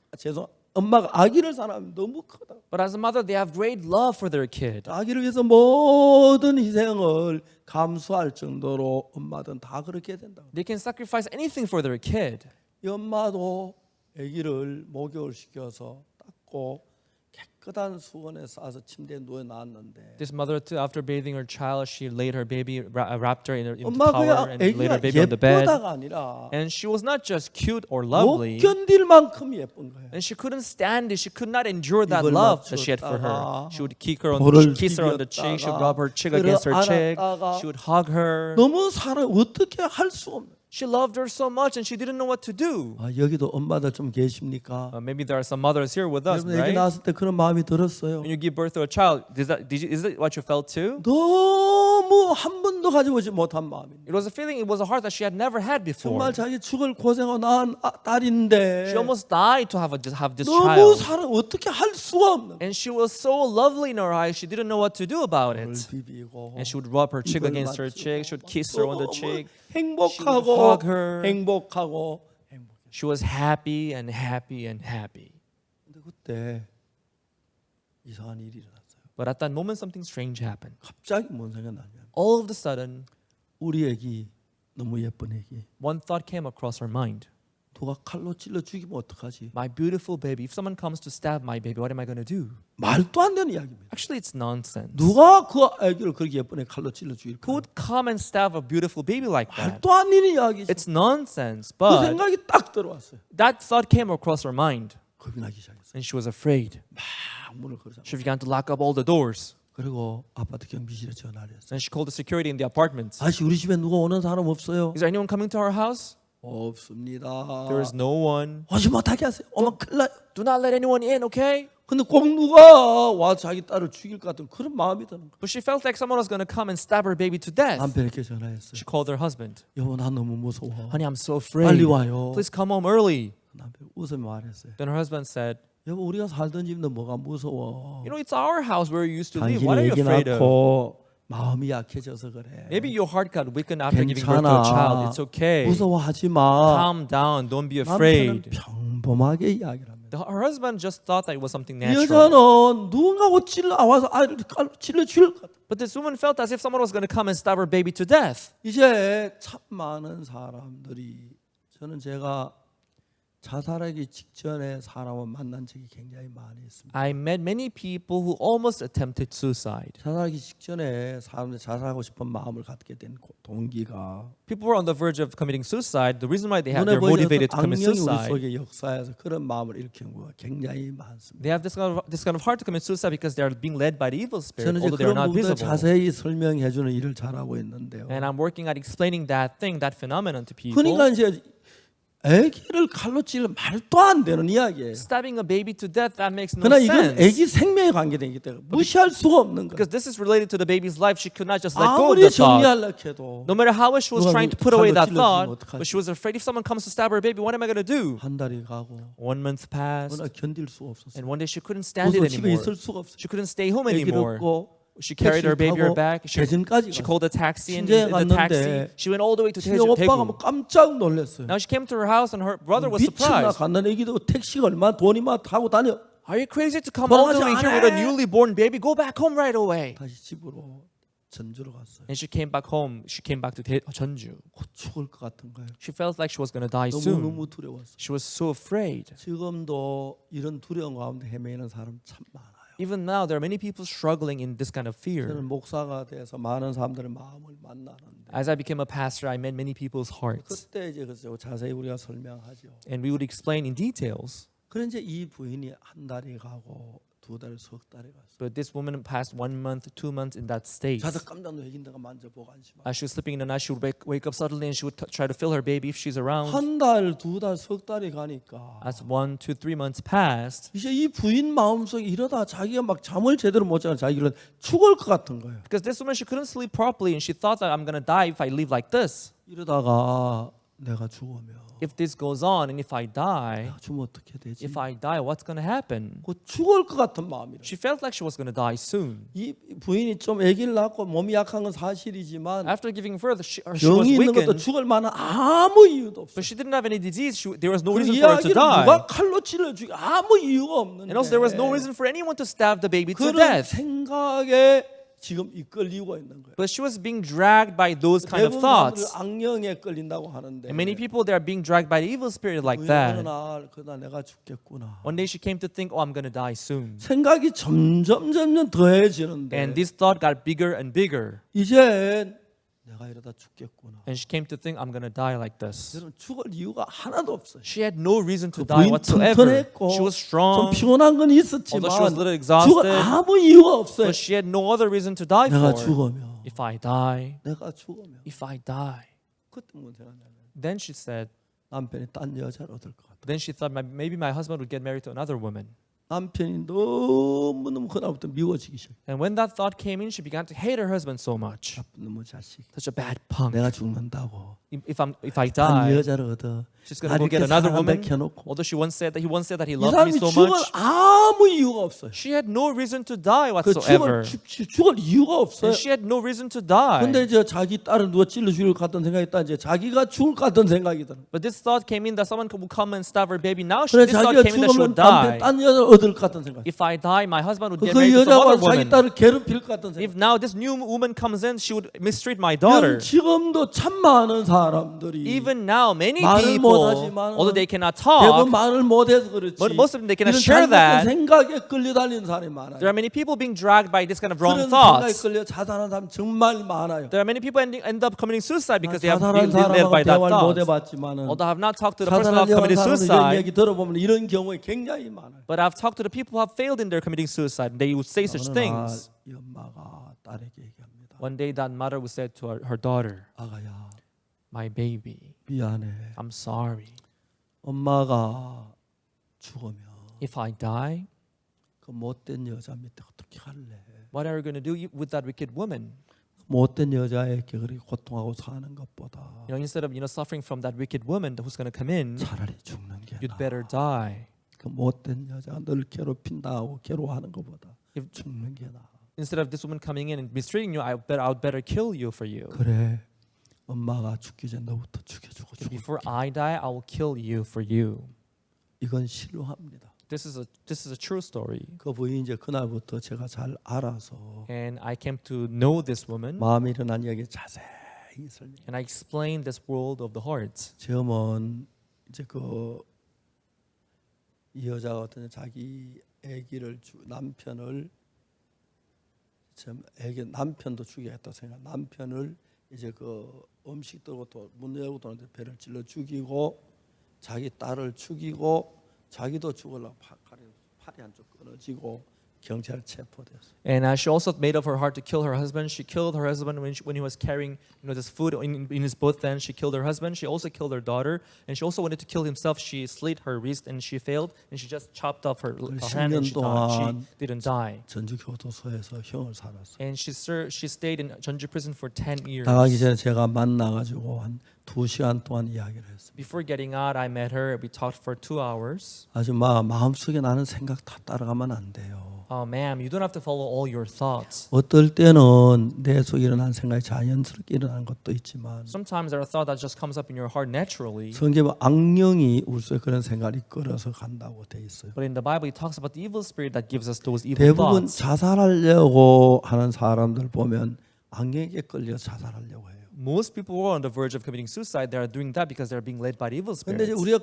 엄마가 아기를 사랑하면 너무 크다. But as a mother, they have great love for their kid. 아기를 위해서 모든 희생을 감수할 정도로 엄마든 다 그렇게 된다. They can sacrifice anything for their kid. 이 엄마도 아기를 목욕을 시켜서 닦고 깨끗한 수건에 싸서 침대에 누워 놨는데 This mother, too, after bathing her child, she laid her baby, wrapped her in the 엄마 towel, 그냥 and laid her 아기가 baby on the bed. 예쁘다가 아니라 And she was not just cute or 못 lovely, 견딜 만큼 예쁜 거예요. and she couldn't stand it. She could not endure that 입을 love that she had for her. 맞췄다가 She would 볼을 kiss her on the cheek. She would rub her cheek 그를 against her cheek. 안았다가 She would hug her. 너무 사랑 어떻게 할 수 없는. She loved her so much, and she didn't know what to do. 아, 여기도 엄마들 좀 계십니까? Maybe there are some mothers here with us, 여러분 아기 right? 낳았을 때 그런 마음이 들었어요. When you give birth to a child, is that what you felt too? 너무 한 번도 가지고 오지 못한 마음입니다. It was a feeling, it was a heart that she had never had before. 정말 자기 죽을 고생하고 낳은 딸인데 She almost died to have this 너무 child. 사랑 어떻게 할 수가 없는. And she was so lovely in her eyes, she didn't know what to do about 을 it. 비비고 And she would rub her cheek 입을 against her 맞추고 cheek. She would kiss her on the 너무 cheek. 행복하고 She would hug her. 행복하고. She was happy and happy and happy. 근데 그때 이상한 일이 일어났어요. But at that moment, something strange happened. 갑자기 뭔 생각나면 All of a sudden, 우리 애기 너무 예쁜 애기 one thought came across her mind. 누가 칼로 찔러 죽이면 어떡하지? My beautiful baby, if someone comes to stab my baby, what am I going to do? 말도 안 되는 이야기입니다. Actually, it's nonsense. 누가 그 애기를 그렇게 예쁜 애 칼로 찔러 Who 죽일까? would come and stab a beautiful baby like that? 말도 안 되는 이야기죠. It's nonsense. 그 But 생각이 딱 들어왔어요. that thought came across her mind, 겁이 나기 시작했어요. and she was afraid. 막 문을 걸어서 She began to lock up all the doors, 그리고 아파트 경비실에 전화를 했어요. and she called the security in the apartment. 아저씨 우리 집에 누가 오는 사람 없어요? Is there anyone coming to our house? 없습니다. There is no one. 오지 못하게 하세요. 어머 큰일 나요. Do not let anyone in, okay? 근데 꼭 누가 와 자기 딸을 죽일 것 같은 그런 마음이 드는 거예요. But she felt like someone was going to come and stab her baby to death. 남편에게 전화했어요. She called her husband. 여보 나 너무 무서워. Honey, I'm so 빨리 afraid. 와요. Please come home early. 남편이 웃으며 말했어요. Then her husband said, 여보 우리가 살던 집인데 뭐가 무서워. you know, it's our house where you used to live. What 당신이 are you 애기 afraid of? 낳고 마음이 약해져서 그래. Maybe your heart got weakened after giving birth to a 괜찮아. child. It's okay. 무서워하지 마. Calm down. Don't be 남편은 afraid. 평범하게 이야기를 합니다. Her husband just thought that it was something 이 natural. 여자는 누군가 와서 아이를 찔러 죽일 것 같아. But this woman felt as if someone was going to come and stab her baby to death. 이제 참 많은 사람들이 저는 제가 자살하기 직전에 사람을 만난 적이 굉장히 많이 있습니다. I met many people who almost attempted suicide. 자살하기 직전에 사람들이 자살하고 싶은 마음을 갖게 된 동기가 People were on the verge of committing suicide. The reason why 눈에 they're 보이지 motivated to 않던 commit 악령이 우리 suicide, 속에 역사에서 그런 마음을 일으키는 경우가 굉장히 많습니다. they have this kind of heart to commit suicide because they are being led by the evil spirit, 저는 이제 although they are 그런 not 부분을 visible. 자세히 설명해 주는 일을 잘하고 있는데요. And I'm working at explaining that thing, that phenomenon to people. 그러니까 이제 아기를 칼로 찔러 말도 안 되는 이야기예요. Stabbing a baby to death, that makes no 그러나 이건 sense. 아기 생명에 관계되기 때문에 무시할 수가 없는 거예요. Because this is related to the baby's life, she could not just let go of 아무리 the thought. 정리하려고 해도 No matter how much she was 누가 trying to put away 칼로 that 찔러주면 thought, 어떡하지? but she was afraid if someone comes to stab her baby, what am I going to do? 한 달이 가고 1 month passed, 그러나 견딜 수가 없었어요. and one day she couldn't stand 무서워 it 집에 anymore. 있을 수가 없어요. She couldn't stay home 아기를 anymore. 업고 She carried her baby 타고 her back. 대전까지 She 갔어요. called a taxi, and 친정에 in the taxi, 갔는데 she went all the way to 친정 오빠가 뭐 Daegu. 깜짝 놀랐어요. Now she came to her house, and her brother was 미쳤나 surprised. 간다는 애기도 택시가 얼마 돈이만 타고 다녀. Are you crazy to come all the way here with a newly born baby? Go back home right away. 다시 집으로 전주로 갔어요. And she came back home. She came back to Jeonju. 곧 죽을 것 같은 거예요. She felt like she was going to die soon. 너무 두려웠어요. She was so afraid. 지금도 이런 두려움 가운데 헤매는 사람 참 많아요. Even now, there are many people struggling in this kind of fear. 저는 목사가 돼서 많은 사람들의 마음을 만나는데 As I became a pastor, I met many people's hearts, 그때 이제 그죠 자세히 우리가 설명하죠. and we would explain in details. 그런데 이 부인이 한 달이 가고 두 달, 석 달이 갔어요. But this woman passed 1 month, 2 months in that state. 자다 깜짝 놀라긴다가 만져보고 안심하고 As she was sleeping in the night, she would wake up suddenly, and she would try to feel her baby if she's around. 한 달, 두 달, 석 달이 가니까 As 1, 2, 3 months passed, 이제 이 부인 마음속에 이러다 자기가 막 잠을 제대로 못 자는 자기는 죽을 것 같은 거예요. because this woman, she couldn't sleep properly, and she thought that I'm going to die if I live like this. 이러다가 내가 죽으면 If this goes on, and if I die, 내가 죽으면 어떻게 되지? if I die, what's going to happen? 그 죽을 것 같은 마음이라. She felt like she was going to die soon. 이 부인이 좀 아기를 낳고 몸이 약한 건 사실이지만 After giving birth, she was 병이 있는 것도 weakened, 죽을 만한 아무 이유도 없어요. but she didn't have any disease. There was no 그 reason for her to 이야기를 die. 누가 칼로 찔러 죽이 아무 이유가 없는데 And also, there was no reason for anyone to stab the baby to 그런 death. 생각에 지금 이끌리고 있는 거예요. But she was being dragged by those kind of 대부분 사람들이 thoughts. 악령에 끌린다고 하는데 And many people, they are being dragged by the evil spirit like 어느 that. 날 그러다 내가 죽겠구나. One day she came to think, oh, I'm going to die soon. 생각이 점점 더해지는데 And this thought got bigger and bigger. 이제 내가 이러다 죽겠구나. And she came to think, I'm going to die like this. 저는 죽을 이유가 하나도 없어요. She had no reason to 그 die 부인 whatsoever. 튼튼했고 She was 좀 strong, 피곤한 건 있었지만 although she was a little 죽을 exhausted. 아무 이유가 없어요. But she had no other reason to die 내가 for. 죽으면 If I die, 내가 죽으면 if I die. 그때 뭔 생각나요? Then she said, 남편이 딴 여자를 얻을 것 같아. then she thought maybe my husband would get married to another woman. 남편이 너무너무 그날부터 미워지기 시작. And when that thought came in, she began to hate her husband so much. 나쁜 놈의 자식. Such a bad punk. 내가 죽는다고. If I 딴 die, 여자를 얻어. she's gonna go get 이렇게 another woman. 사랑해놓고. Although he once said that he 이 loved me 사람이 so 죽을 much, 아무 이유가 없어요. she had no reason to die 그 whatsoever. 죽을 이유가 없어요. And she had no reason to die. 근데 이제 자기 딸을 누가 찔러 죽일 것 같은 생각이 있다. 이제 자기가 죽을 것 같은 생각이 들어. But this thought came in that someone would come and stab her baby. Now 그래 this thought 자기가 came in that she 죽으면 would die. 딴 여자를 얻을 것 같은 생각. If I die, my husband would 그 get married to some 여자가 other 자기 woman. 딸을 괴롭힐 것 같은 If 생각. now this new woman comes in, she would mistreat my daughter. 지금도 참 많은 사람들이 Even now, many 말을 people, 못하지만 although they cannot 대부분 talk, 말을 못해서 그렇지. but most of them they cannot 이런 share 잘못된 that. 생각에 끌려다니는 사람이 많아요. There are many people being dragged by this kind of wrong 그런 생각에 thoughts. 끌려 자살하는 사람 정말 많아요. There are many people end up committing suicide because they have 자살한 been led by 사람하고 that 대화를 못 thought. 해봤지만은 Although I have not talked to the person who have 자살한 committed 사람들 이런 suicide, 얘기 들어보면 이런 경우에 굉장히 많아요. but I've talked to the people who have failed in their committing suicide. They would say such 어느 날 things. 이 엄마가 딸에게 얘기합니다. One day that mother would say to her daughter, 아가야 my baby, 미안해. I'm sorry. 엄마가 죽으면 If I die, 그 못된 여자 밑에 어떻게 할래? What are you going to do with that wicked woman? 못된 여자에게 그렇게 고통하고 사는 것보다 Instead of suffering from that wicked woman who's going to come in, 차라리 죽는 게 you'd 나아. better die. 그 못된 여자가 널 괴롭힌다 하고 괴로워하는 것보다 If- 죽는 게 나아. Instead of this woman coming in and mistreating you, I would better kill you for you. 그래, 엄마가 죽기 전에 너부터 죽여주고 죽을게. Before I die, I will kill you for you. 이건 실화입니다. This is a true story. 그 부인이 이제 그날부터 제가 잘 알아서 And I came to know this woman, 마음이 일어난 이야기 자세히 설명. and I explained this world of the heart. 지금은 이제 이 여자가 어떤 자기 남편을 남편도 죽이겠다 생각. 남편을 이제 그 음식 들고 문 열고 도는데 배를 찔러 죽이고 자기 딸을 죽이고 자기도 죽으려고 팔이 한쪽 끊어지고 경찰 체포됐어요. And she also made up her heart to kill her husband. She killed her husband when he was carrying this food in his boat. Then she killed her husband. She also killed her daughter, and she also wanted to kill himself. She slit her wrist and she failed, and she just chopped off her hand and she didn't die. 전주 교도소에서 형을 살았어요. And she stayed in Jeonju prison for 10 years. 나가기 전에 제가 만나가지고 한 2시간 동안 이야기를 했어요. Before getting out, I met her. We talked for 2 hours. 아줌마 마음속에 나는 생각 다 따라가면 안 돼요. Oh, ma'am, you don't have to follow all your thoughts. 어떨 때는 내 속에 일어난 생각이 자연스럽게 일어나는 것도 있지만 Sometimes there are thoughts that just comes up in your heart naturally. 성경에 악령이 우리 속에 그런 생각을 이끌어서 간다고 돼 있어요. But in the Bible, it talks about the evil spirit that gives us those evil 대부분 thoughts. 자살하려고 하는 사람들 보면 악령에게 끌려 자살하려고 해요. Most people who are on the verge of committing suicide, they are doing that because they're being led by the evil 근데 이제 spirits. 우리가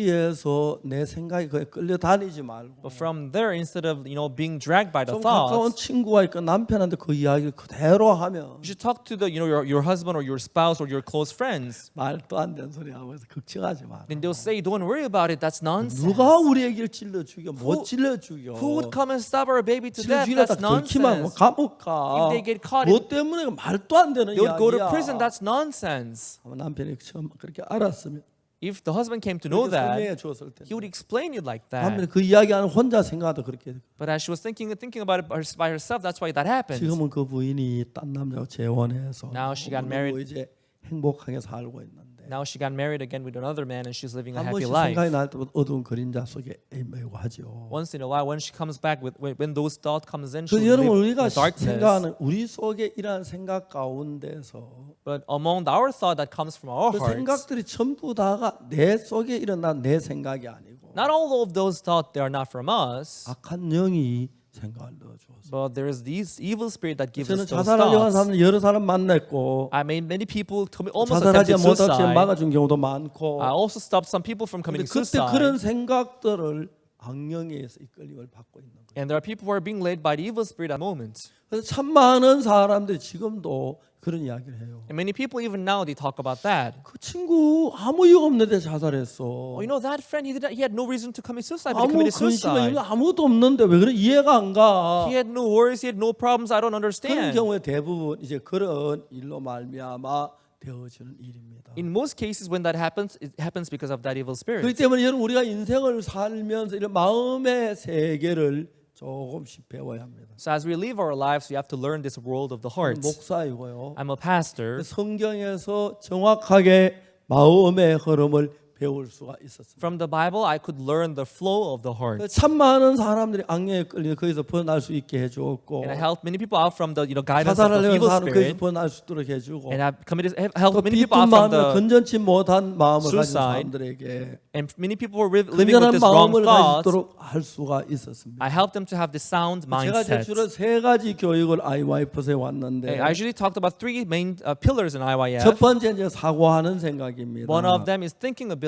거기에서 내 생각이 거기에 끌려 다니지 말고 But from there, instead of being dragged by the 좀 가까운 thoughts, 친구가 있고 남편한테 그 이야기를 그대로 하면 you should talk to the your husband or your spouse or your close friends. 말도 안 되는 소리 하고 해서 걱정하지 마. Then they'll say, "Don't worry about it. That's nonsense. 누가 우리 애기를 찔러 죽여? 못 찔러 죽여. Who would come and stab our baby to 찔러 death? 죽이려다 That's 들키면 뭐 nonsense. 감옥 가. If they get caught, 뭐 때문에 말도 안 되는 They would go to 이야기야. prison. That's nonsense." 아마 남편이 처음 그렇게 알았으면 If the husband came to know 그렇게 that, 설명해 줬을 텐데. he would explain it like 남편이 that. 그 이야기하는 혼자 생각하다 그렇게. But as she was thinking about it by herself, that's why that happened. 지금은 그 부인이 딴 남자와 재혼해서 Now she got married. 이제 행복하게 살고 있는데 Now she got married again with another man, and she's living a 한 happy 번씩 life. 생각이 날 때마다 어두운 그림자 속에 애매고 하죠. Once in a while, when she comes back, when those thoughts comes in, 그 she will 여러분 live 우리가 in the darkness. 생각하는 우리 속에 이러한 생각 가운데서 But among our thought that comes from our 그 hearts, 생각들이 전부 다가 내 속에 일어난 내 생각이 아니고 not all of those thoughts they are not from us, 악한 영이 생각을 넣어줘서. but there is this evil spirit that gives 저는 us those 자살하려고 하는 thoughts. 사람들 여러 사람 만났고 I made many people almost 자살하지 attempted 못하게 suicide. 막아준 경우도 많고. I also stopped some people from 근데 committing 그때 그런 suicide. 생각들을 악령에 의해서 이끌림을 받고 있는 거예요. And there are people who are being led by the evil spirit at moments. 그래서 참 많은 사람들이 지금도 그런 이야기를 해요. And many people even now they talk about that. 그 친구 아무 이유 없는데 자살했어. Oh, that friend he had no reason to commit suicide, but he 아무 committed 근심이 suicide. 아무도 없는데 왜 그래 이해가 안 가. He had no worries, he had no problems. I don't 그런 understand. 경우에 대부분 이제 그런 일로 말미암아 되어지는 일입니다. In most cases, when that happens, it happens because of that evil spirit. 그렇기 때문에 여러분 우리가 인생을 살면서 이런 마음의 세계를 조금씩 배워야 합니다. So as we live our lives, we have to learn this world of the heart. 목사이고요. I'm a pastor. 성경에서 정확하게 마음의 흐름을 배울 수가 있었습니다. From the Bible, I could learn the flow of the heart. 참 많은 사람들이 악령에 끌려 거기서 벗어날 수 있게 해주었고 And I helped many people out from the guidance of the 자살하려는 evil 사람 거기서 spirit. 벗어날 수 있도록 해주고 And I've 또 helped many people 비쁜 out from 마음을 the 건전치 못한 마음을 가진 suicide. 사람들에게 and many people were living with 건전한 this wrong 마음을 thoughts. 가지도록 할 수가 있었습니다. I helped them to have this sound 제가 이제 mindset. 주로 세 가지 교육을 IYF에 왔는데 I usually talked about three main pillars in 첫 IYF. 번째 이제 사고하는 생각입니다. One of them is thinking ability.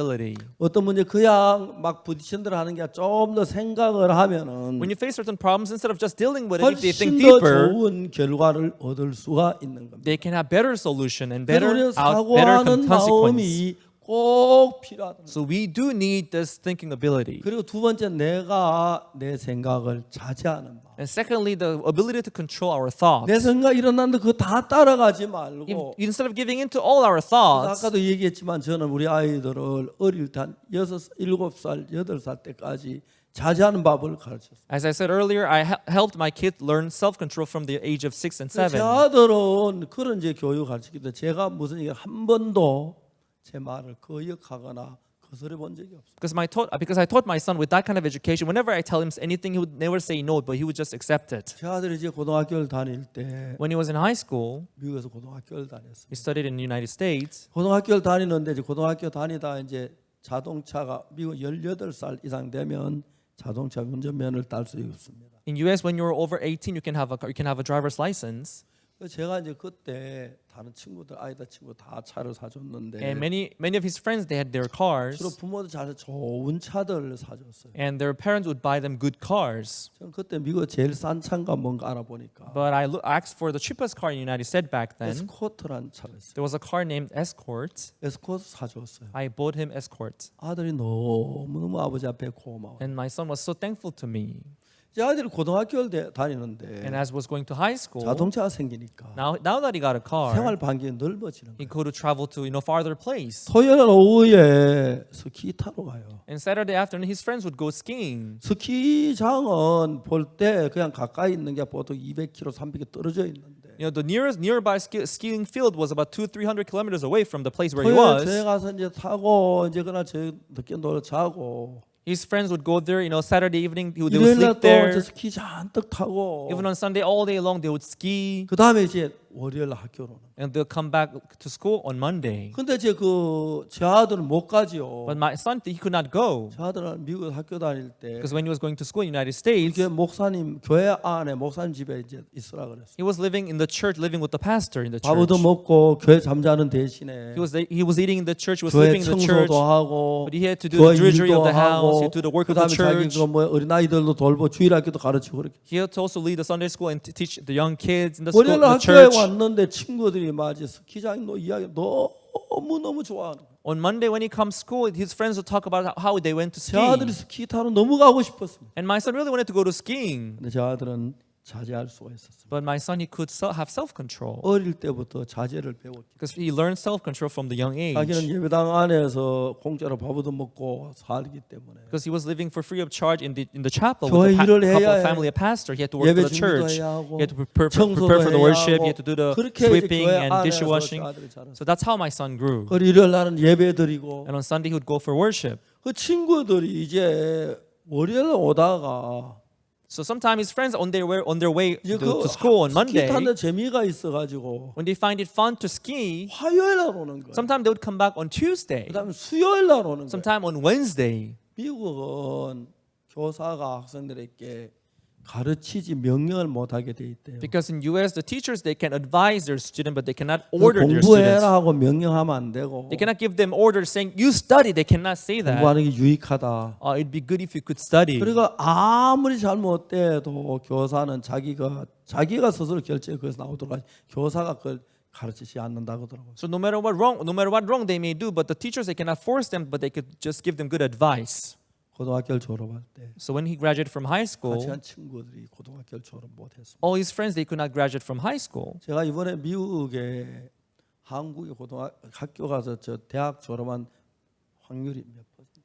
어떤 문제 그냥 막 부딪힌 대로 하는 게 좀 더 생각을 하면은 When you face certain problems, instead of just dealing with it, if they think 훨씬 더 deeper, 좋은 결과를 얻을 수가 있는 겁니다. they can have better solution and 그래서 better 우리는 better 사고하는 consequence. 마음이 꼭 필요하다. So we do need this thinking ability. 그리고 두 번째 내가 내 생각을 자제하는 법. And secondly, the ability to control our thoughts. 내 생각 일어났는데 그거 다 따라가지 If, 말고. instead of giving in to all our thoughts, 아까도 얘기했지만 저는 우리 아이들을 어릴 때 한 6, 7살, 8살 때까지 자제하는 법을 가르쳤어요. as I said earlier, I helped my kids learn self-control from the age of 6 and 제 7. 아들은 그런 이제 교육을 가르치기 때문에 제가 무슨 얘기를 한 번도 제 말을 거역하거나 거스려 본 적이 없어요. Because I taught my son with that kind of education, whenever I tell him anything, he would never say no, but he would just accept it. 제 아들이 이제 고등학교를 다닐 때 When he was in high school, 미국에서 고등학교를 다녔어요. he studied in the United States. 고등학교를 다니는데 이제 고등학교 다니다 이제 자동차가 미국 18살 이상 되면 자동차 운전면허를 딸 수 있습니다. In US, when you're over 18, you can have a driver's license. 그래서 제가 이제 그때 다른 친구들 아이들 친구 다 차를 사줬는데 And many of his friends, they had their cars, 주로 부모들 잘 좋은 차들을 사줬어요. and their parents would buy them good cars. 저는 그때 미국 제일 싼 차가 뭔가 알아보니까 But I asked for the cheapest car in the United States back then. 에스코트란 차가 있어요. There was a car named Escort. 에스코트 사줬어요. I bought him Escort. 아들이 너무너무 아버지 앞에 고마워요. And my son was so thankful to me. 제 아들이 고등학교를 다니는데 And as was going to high school, 자동차가 생기니까 now that he got a car, 생활 반경이 넓어지는 he 거예요. could travel to farther place. 토요일 오후에 스키 타러 가요. And Saturday afternoon, his friends would go skiing. 스키장은 볼 때 그냥 가까이 있는 게 보통 200km, 300km 떨어져 있는데 The nearby skiing field was about 200-300 kilometers away from the place where he 토요일 저에 was. 가서 이제 타고 이제 그날 저 늦게 놀러 자고 His friends would go there. Saturday evening they would 일요일 sleep 날또 there. 스키 잔뜩 타고 Even on Sunday, all day long, they would ski. 그 다음에 이제 월요일 학교로 오는. And they'll come back to school on Monday. 근데 제 아들은 못 가지요. But my son, he could not go. 제 아들은 미국 학교 다닐 때 Because when he was going to school in the United States, 이게 목사님 교회 안에 목사님 집에 이제 있으라 그랬어요. he was living in the church, living with the pastor in the church. 밥도 먹고 교회 잠자는 대신에 He was eating in the church, he was 교회 sleeping in the church. 청소도 하고 But he had to do the 교회 drudgery 일도 of the house, he 하고 had to do the work of 그다음에 the 자기 church. 어린아이들도 돌보 주일학교도 가르치고 그렇게. He had to also lead the Sunday school and teach the young kids in the 월요일 school, the 학교에 church. 왔는데 친구들이 맞이 스키장 이야기 너무 좋아하는 거예요. On Monday when he comes to school, his friends would talk about how they went to 제 아들이 ski. 스키 타러 너무 가고 싶었습니다. And my son really wanted to go to skiing. 근데 제 아들은 자제할 수가 있었습니다. But my son, he could have self-control. 어릴 때부터 자제를 배웠기 Because he learned self-control from the young 자기는 age. 예배당 안에서 공짜로 밥도 먹고 살기 때문에 Because he was living for free of charge in the chapel 교회 with a 일을 couple 해야 of 해. family, a pastor. He had to work for 예배 the 준비도 church. 해야 하고 He had to prepare 청소도 for the 해야 worship. 하고 He had to do the 그렇게 이제 sweeping 교회 and 안에서 dishwashing. 제 아들이 자랐어요. So that's how my son grew. 그 일요일 날은 예배 드리고 And on Sunday he would go for worship. 그 친구들이 이제 월요일 오다가 So sometimes his friends on their way 이제 to school on 스키 Monday, 타는 재미가 있어가지고 when they find it fun to ski, 화요일 날 오는 거예요. sometimes they would come back on Tuesday, 그다음에 수요일 날 오는 거예요. sometime on Wednesday. 미국은 교사가 학생들에게 가르치지 명령을 못 하게 돼 있대요. Because in US, the teachers, they can advise their student, but they cannot order their students. 공부해라 하고 명령하면 안 되고 They cannot give them orders saying, you study. They cannot say that. 공부하는 게 유익하다. It'd be good if you could study. 그러니까 아무리 잘못돼도 교사는 자기가 스스로 결정해 그래서 나오도록 하지 교사가 그걸 가르치지 않는다고 하더라고요. So no matter what wrong they may do, but the teachers, they cannot force them, but they could just give them good advice. 고등학교를 졸업할 때 So when he graduated from high 같이 school, 한 친구들이 고등학교를 졸업 못했습니다. all his friends, they could not graduate from high school. 제가 이번에 미국에 한국의 학교 가서 저 대학 졸업한 확률이 몇 퍼센트?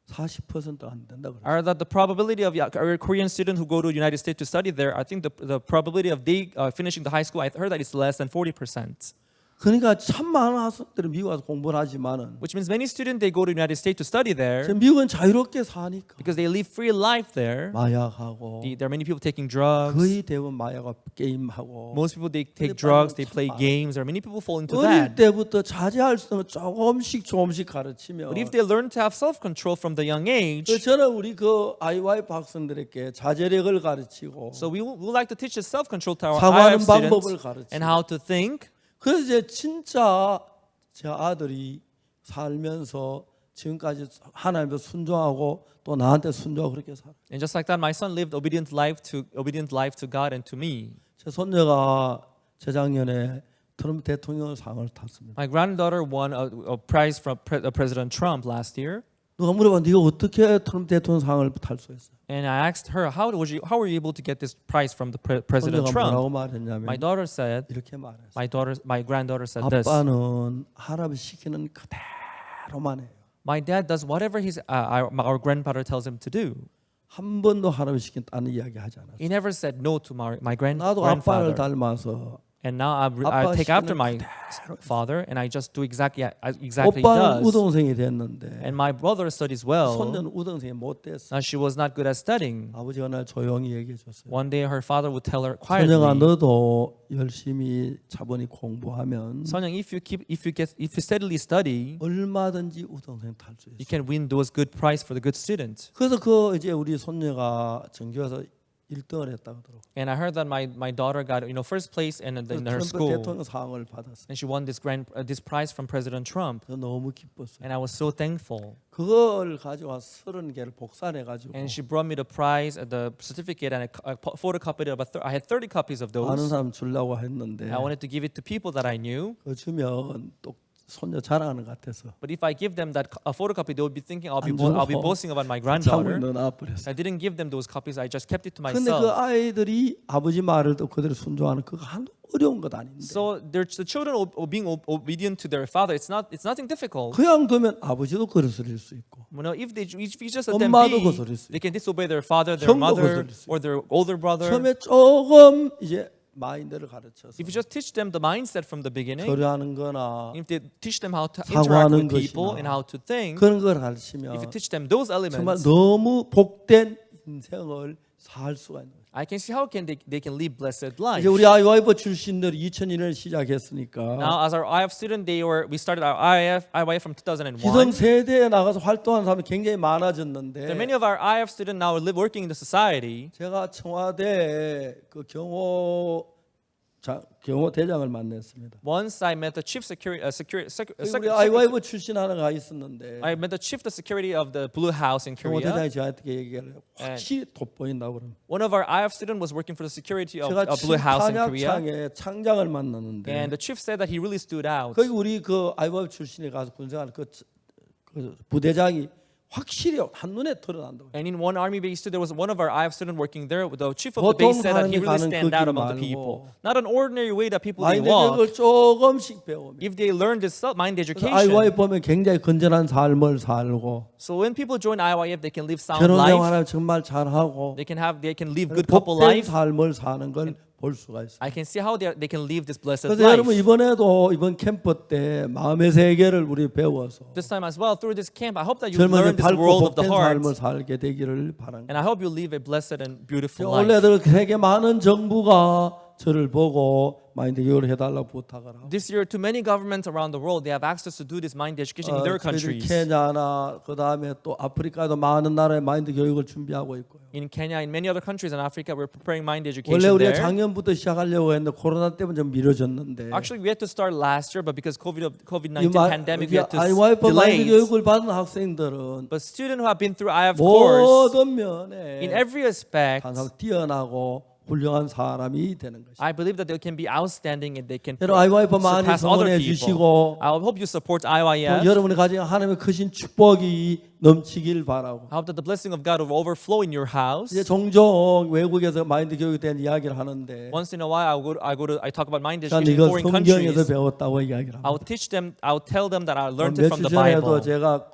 40%가 안 된다 그래요. Are that the probability of a Korean student who go to the United States to study there? I think the probability of they finishing the high school, I heard that it's less than 40%. 그러니까 참 많은 학생들이 미국 와서 공부를 하지만은 Which means many students they go to the United States to study there 미국은 자유롭게 사니까 because they live free life there. 마약하고 There are many people taking drugs. 거의 대부분 마약하고 게임하고 Most people they take 근데 drugs, they 참 play 많아. games. There are many people fall into 어릴 that. 때부터 자제할 수 있는 조금씩 가르치면 But if they learn to have self-control from the young age, 저는 우리 그 IYF 학생들에게 자제력을 가르치고 so we would like to teach the self-control to our 사고하는 IF 방법을 students 가르치고 and how to think. 그래서 이제 진짜 제 아들이 살면서 지금까지 하나님께 순종하고 또 나한테 순종하고 그렇게 살아. And just like that, my son lived obedient life to God and to me. 제 손녀가 재작년에 트럼프 대통령 상을 탔습니다. My granddaughter won a prize from President Trump last year. 누가 물어봐, 네가 어떻게 트럼프 대통령 상을 탈 수 있어? And I asked her, how were you able to get this prize from the President 손녀가 뭐라고 Trump? 말했냐면 My daughter said, 이렇게 말했어. my granddaughter said this. 아빠는 할아버지 시키는 그대로만 해요. My dad does whatever our grandfather tells him to do. 한 번도 할아버지 시킨 딴 이야기 하지 않았어. He never said no to my 나도 아빠를 grandfather. 닮아서 And now I 아빠가 take after 시키는 my father, and I just do exactly he 오빠는 does. 우동생이 됐는데 And my brother studies well. 손녀는 우동생이 못 됐어. Now she was not good at studying. 아버지가 어느 날 조용히 얘기해 줬어요. One day her father would tell her 손녀가 quietly, 너도 열심히 차분히 공부하면 "Sonyoung, if you steadily study, 얼마든지 우동생 탈 수 you 있어. can win those good prize for the good student." 그래서 그 이제 우리 손녀가 전교에서 1등을 했다고 들어. And I heard that my daughter got first place in her 트럼프 school, 대통령 상을 받았어. and she won this prize from President Trump. 그래서 너무 기뻤어. And I was so thankful. 그걸 가지고 30개를 복사해 가지고 And she brought me the prize, the certificate, and I photocopied it. I had 30 copies of 많은 those. 사람 주려고 했는데 I wanted to give it to people that I knew. 그 주면 또 손녀 자랑하는 것 같아서 But if I give them a photocopy, they would be thinking I'll be 안 주고 boasting about my 창문에 granddaughter. 넣어버렸어. I didn't give them those copies. I just kept it to 근데 그 myself. 아이들이 아버지 말을 또 그대로 순종하는 그거 한 어려운 것 아닌데 So the children being obedient to their father, it's nothing difficult. 그냥 두면 아버지도 거스릴 수 있고 If you just let them 엄마도 be, 거스릴 수 they can disobey their father, their 형도 mother, 거스릴 수 or their older brother. 처음에 조금 이제 마인드를 가르쳐서 If you just teach them the mindset from the beginning, 교류하는 거나 if they teach them how to interact 사고하는 with people 것이나 and how to think, 그런 걸 if 가르치면 you teach them those 정말 elements, 너무 복된 인생을 살 수가 있는 거예요. I can see how they can live blessed life. 이제 우리 IYF 출신들이 2002년에 시작했으니까 Now, as our IF student, we started our IF from 2001. 기성 세대에 나가서 활동하는 사람이 굉장히 There are 많아졌는데 many of our IF students now working in the society. 제가 청와대 그 경호 대장을 만났습니다. Once I met the chief 우리 IYF 출신 하나가 있었는데 I met the chief of security of the Blue House in 경호 Korea. 대장이 저한테 얘기를 해요. 확실히 돋보인다고 그러면. One of our IF students was working for the security of 제가 Blue House in Korea, 탄약창에 창장을 만났는데 and the chief said that he really stood out. 거기 우리 그 IYF 출신에 가서 군생활 그 부대장이 확실히 한눈에 드러난다고. And in one army base too, there was one of our IF students working there. The chief of the base said that he really stand out among the people. Not an ordinary way that people they 마인드 walk. 교육을 조금씩 배우면 If they learn this mind education, IYF 보면 굉장히 건전한 삶을 살고 so when people join IYF, they can live sound 결혼 life. 생활을 정말 잘하고 They can live good couple 복된 life. 삶을 사는 걸 볼 수가 있어요. I can see how they can live this blessed 그래서 life. 여러분 이번에도 이번 캠프 때 마음의 세계를 우리 배워서 This time as well, through this camp, I hope that you 젊은 learn this 밝고 world of the 복된 heart, 삶을 살게 되기를 바랍니다. and I hope you live a blessed and beautiful life. 원래들 세계 많은 정부가 저를 보고 마인드 교육을 해달라고 부탁을 하고 This year, to many governments around the world, they have access to do this mind education in their 저희들 countries. 케냐나 그 다음에 또 아프리카도 많은 나라의 마인드 교육을 준비하고 있고요. In Kenya, in many other countries in Africa, we're preparing mind 원래 education 우리가 there. 작년부터 시작하려고 했는데 코로나 때문에 좀 미뤄졌는데 Actually, we had to start last year, but because COVID-19 이 pandemic, we had to IYF 마인드 delay it. 교육을 받은 학생들은 But students who have been through IF course, 모든 면에 in every aspect, 항상 뛰어나고 훌륭한 사람이 되는 것입니다. I believe that they can be outstanding and they can 여러분 IYF 많이 surpass other 성원해 people. 주시고 I hope you support 또 IYF. 여러분의 가정에 하나님의 크신 축복이 넘치길 바라고 I hope that the blessing of God will overflow in your house. 이제 종종 외국에서 마인드 교육에 대한 이야기를 하는데 Once in a while, I talk about mind 전 education in 이거 foreign 성경에서 countries. 배웠다고 이야기를 합니다. I will tell them that I learned it from 며칠 the 전에도 Bible. 제가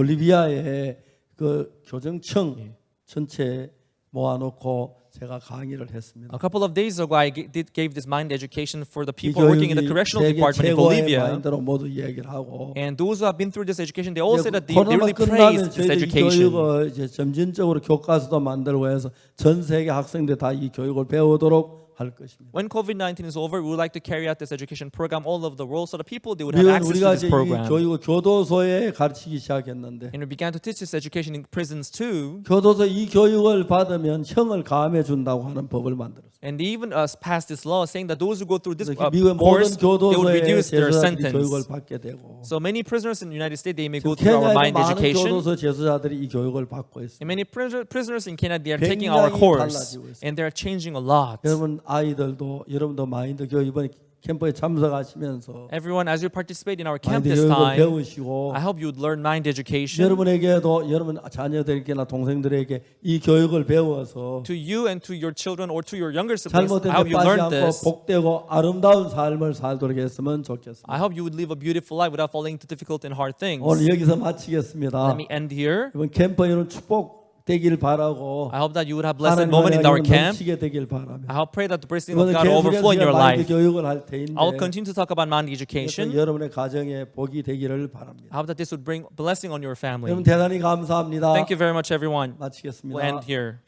볼리비아에 그 교정청 전체 모아놓고 제가 강의를 했습니다. A couple of days ago, I gave this mind education for the 이 people working in the 교육이 correctional 세계 department in 최고의 Bolivia. 마인드로 모두 이야기를 하고 And those who have been through this education, they all say that they 코로나 really 끝나면 praise this 저희들 이 education. 교육을 이제 점진적으로 교과서도 만들고 해서 전 세계 학생들 다 이 교육을 배우도록 할 것입니다. When COVID-19 is over, we would like to carry out this education program all over the world so the people they would have 우리가 access to 우리가 this 이제 이 program. 교육을 교도소에 가르치기 시작했는데 And we began to teach this education in prisons too. 교도소 이 교육을 받으면 형을 감해 준다고 하는 법을 만들었어요. And they even passed this law saying that those who go through this 그래서 미국의 course, 모든 they would 교도소에 reduce their 제소자들이 sentence. 교육을 받게 되고 So many prisoners in the United States, they may go through 케냐의 our mind 많은 education. 교도소 제소자들이 이 교육을 받고 있습니다. And many prisoners in Kenya, they are taking our 굉장히 course. 달라지고 있습니다. And they are changing a lot. 여러분 아이들도 여러분도 마인드 교육 이번에 캠프에 참석하시면서 Everyone, as you participate in our camp 많이 this 교육을 time, 배우시고 I hope you would learn mind education. 여러분에게도 여러분 자녀들에게나 동생들에게 이 교육을 배워서 To you and to your children or to your younger siblings, 잘못된 I 데 hope you 빠지지 learned 않고 this. 복되고 아름다운 삶을 살도록 했으면 좋겠습니다. I hope you would live a beautiful life without falling into difficult and hard things. 오늘 여기서 마치겠습니다. Let me end here. 이번 캠프에는 축복 되길 바라고 I hope that you would have blessed 하나님 moment in our 은혜가 camp. 넘치게 되길 바랍니다. I hope pray that the blessing of 이번에 God will overflow in your 많이 life. 교육을 할 테인데 I'll continue to talk about mind 또 education. 여러분의 가정에 복이 되기를 바랍니다. I hope that this would bring blessing on your family. 여러분 대단히 감사합니다. Thank you very much, everyone. 마치겠습니다. We'll end here.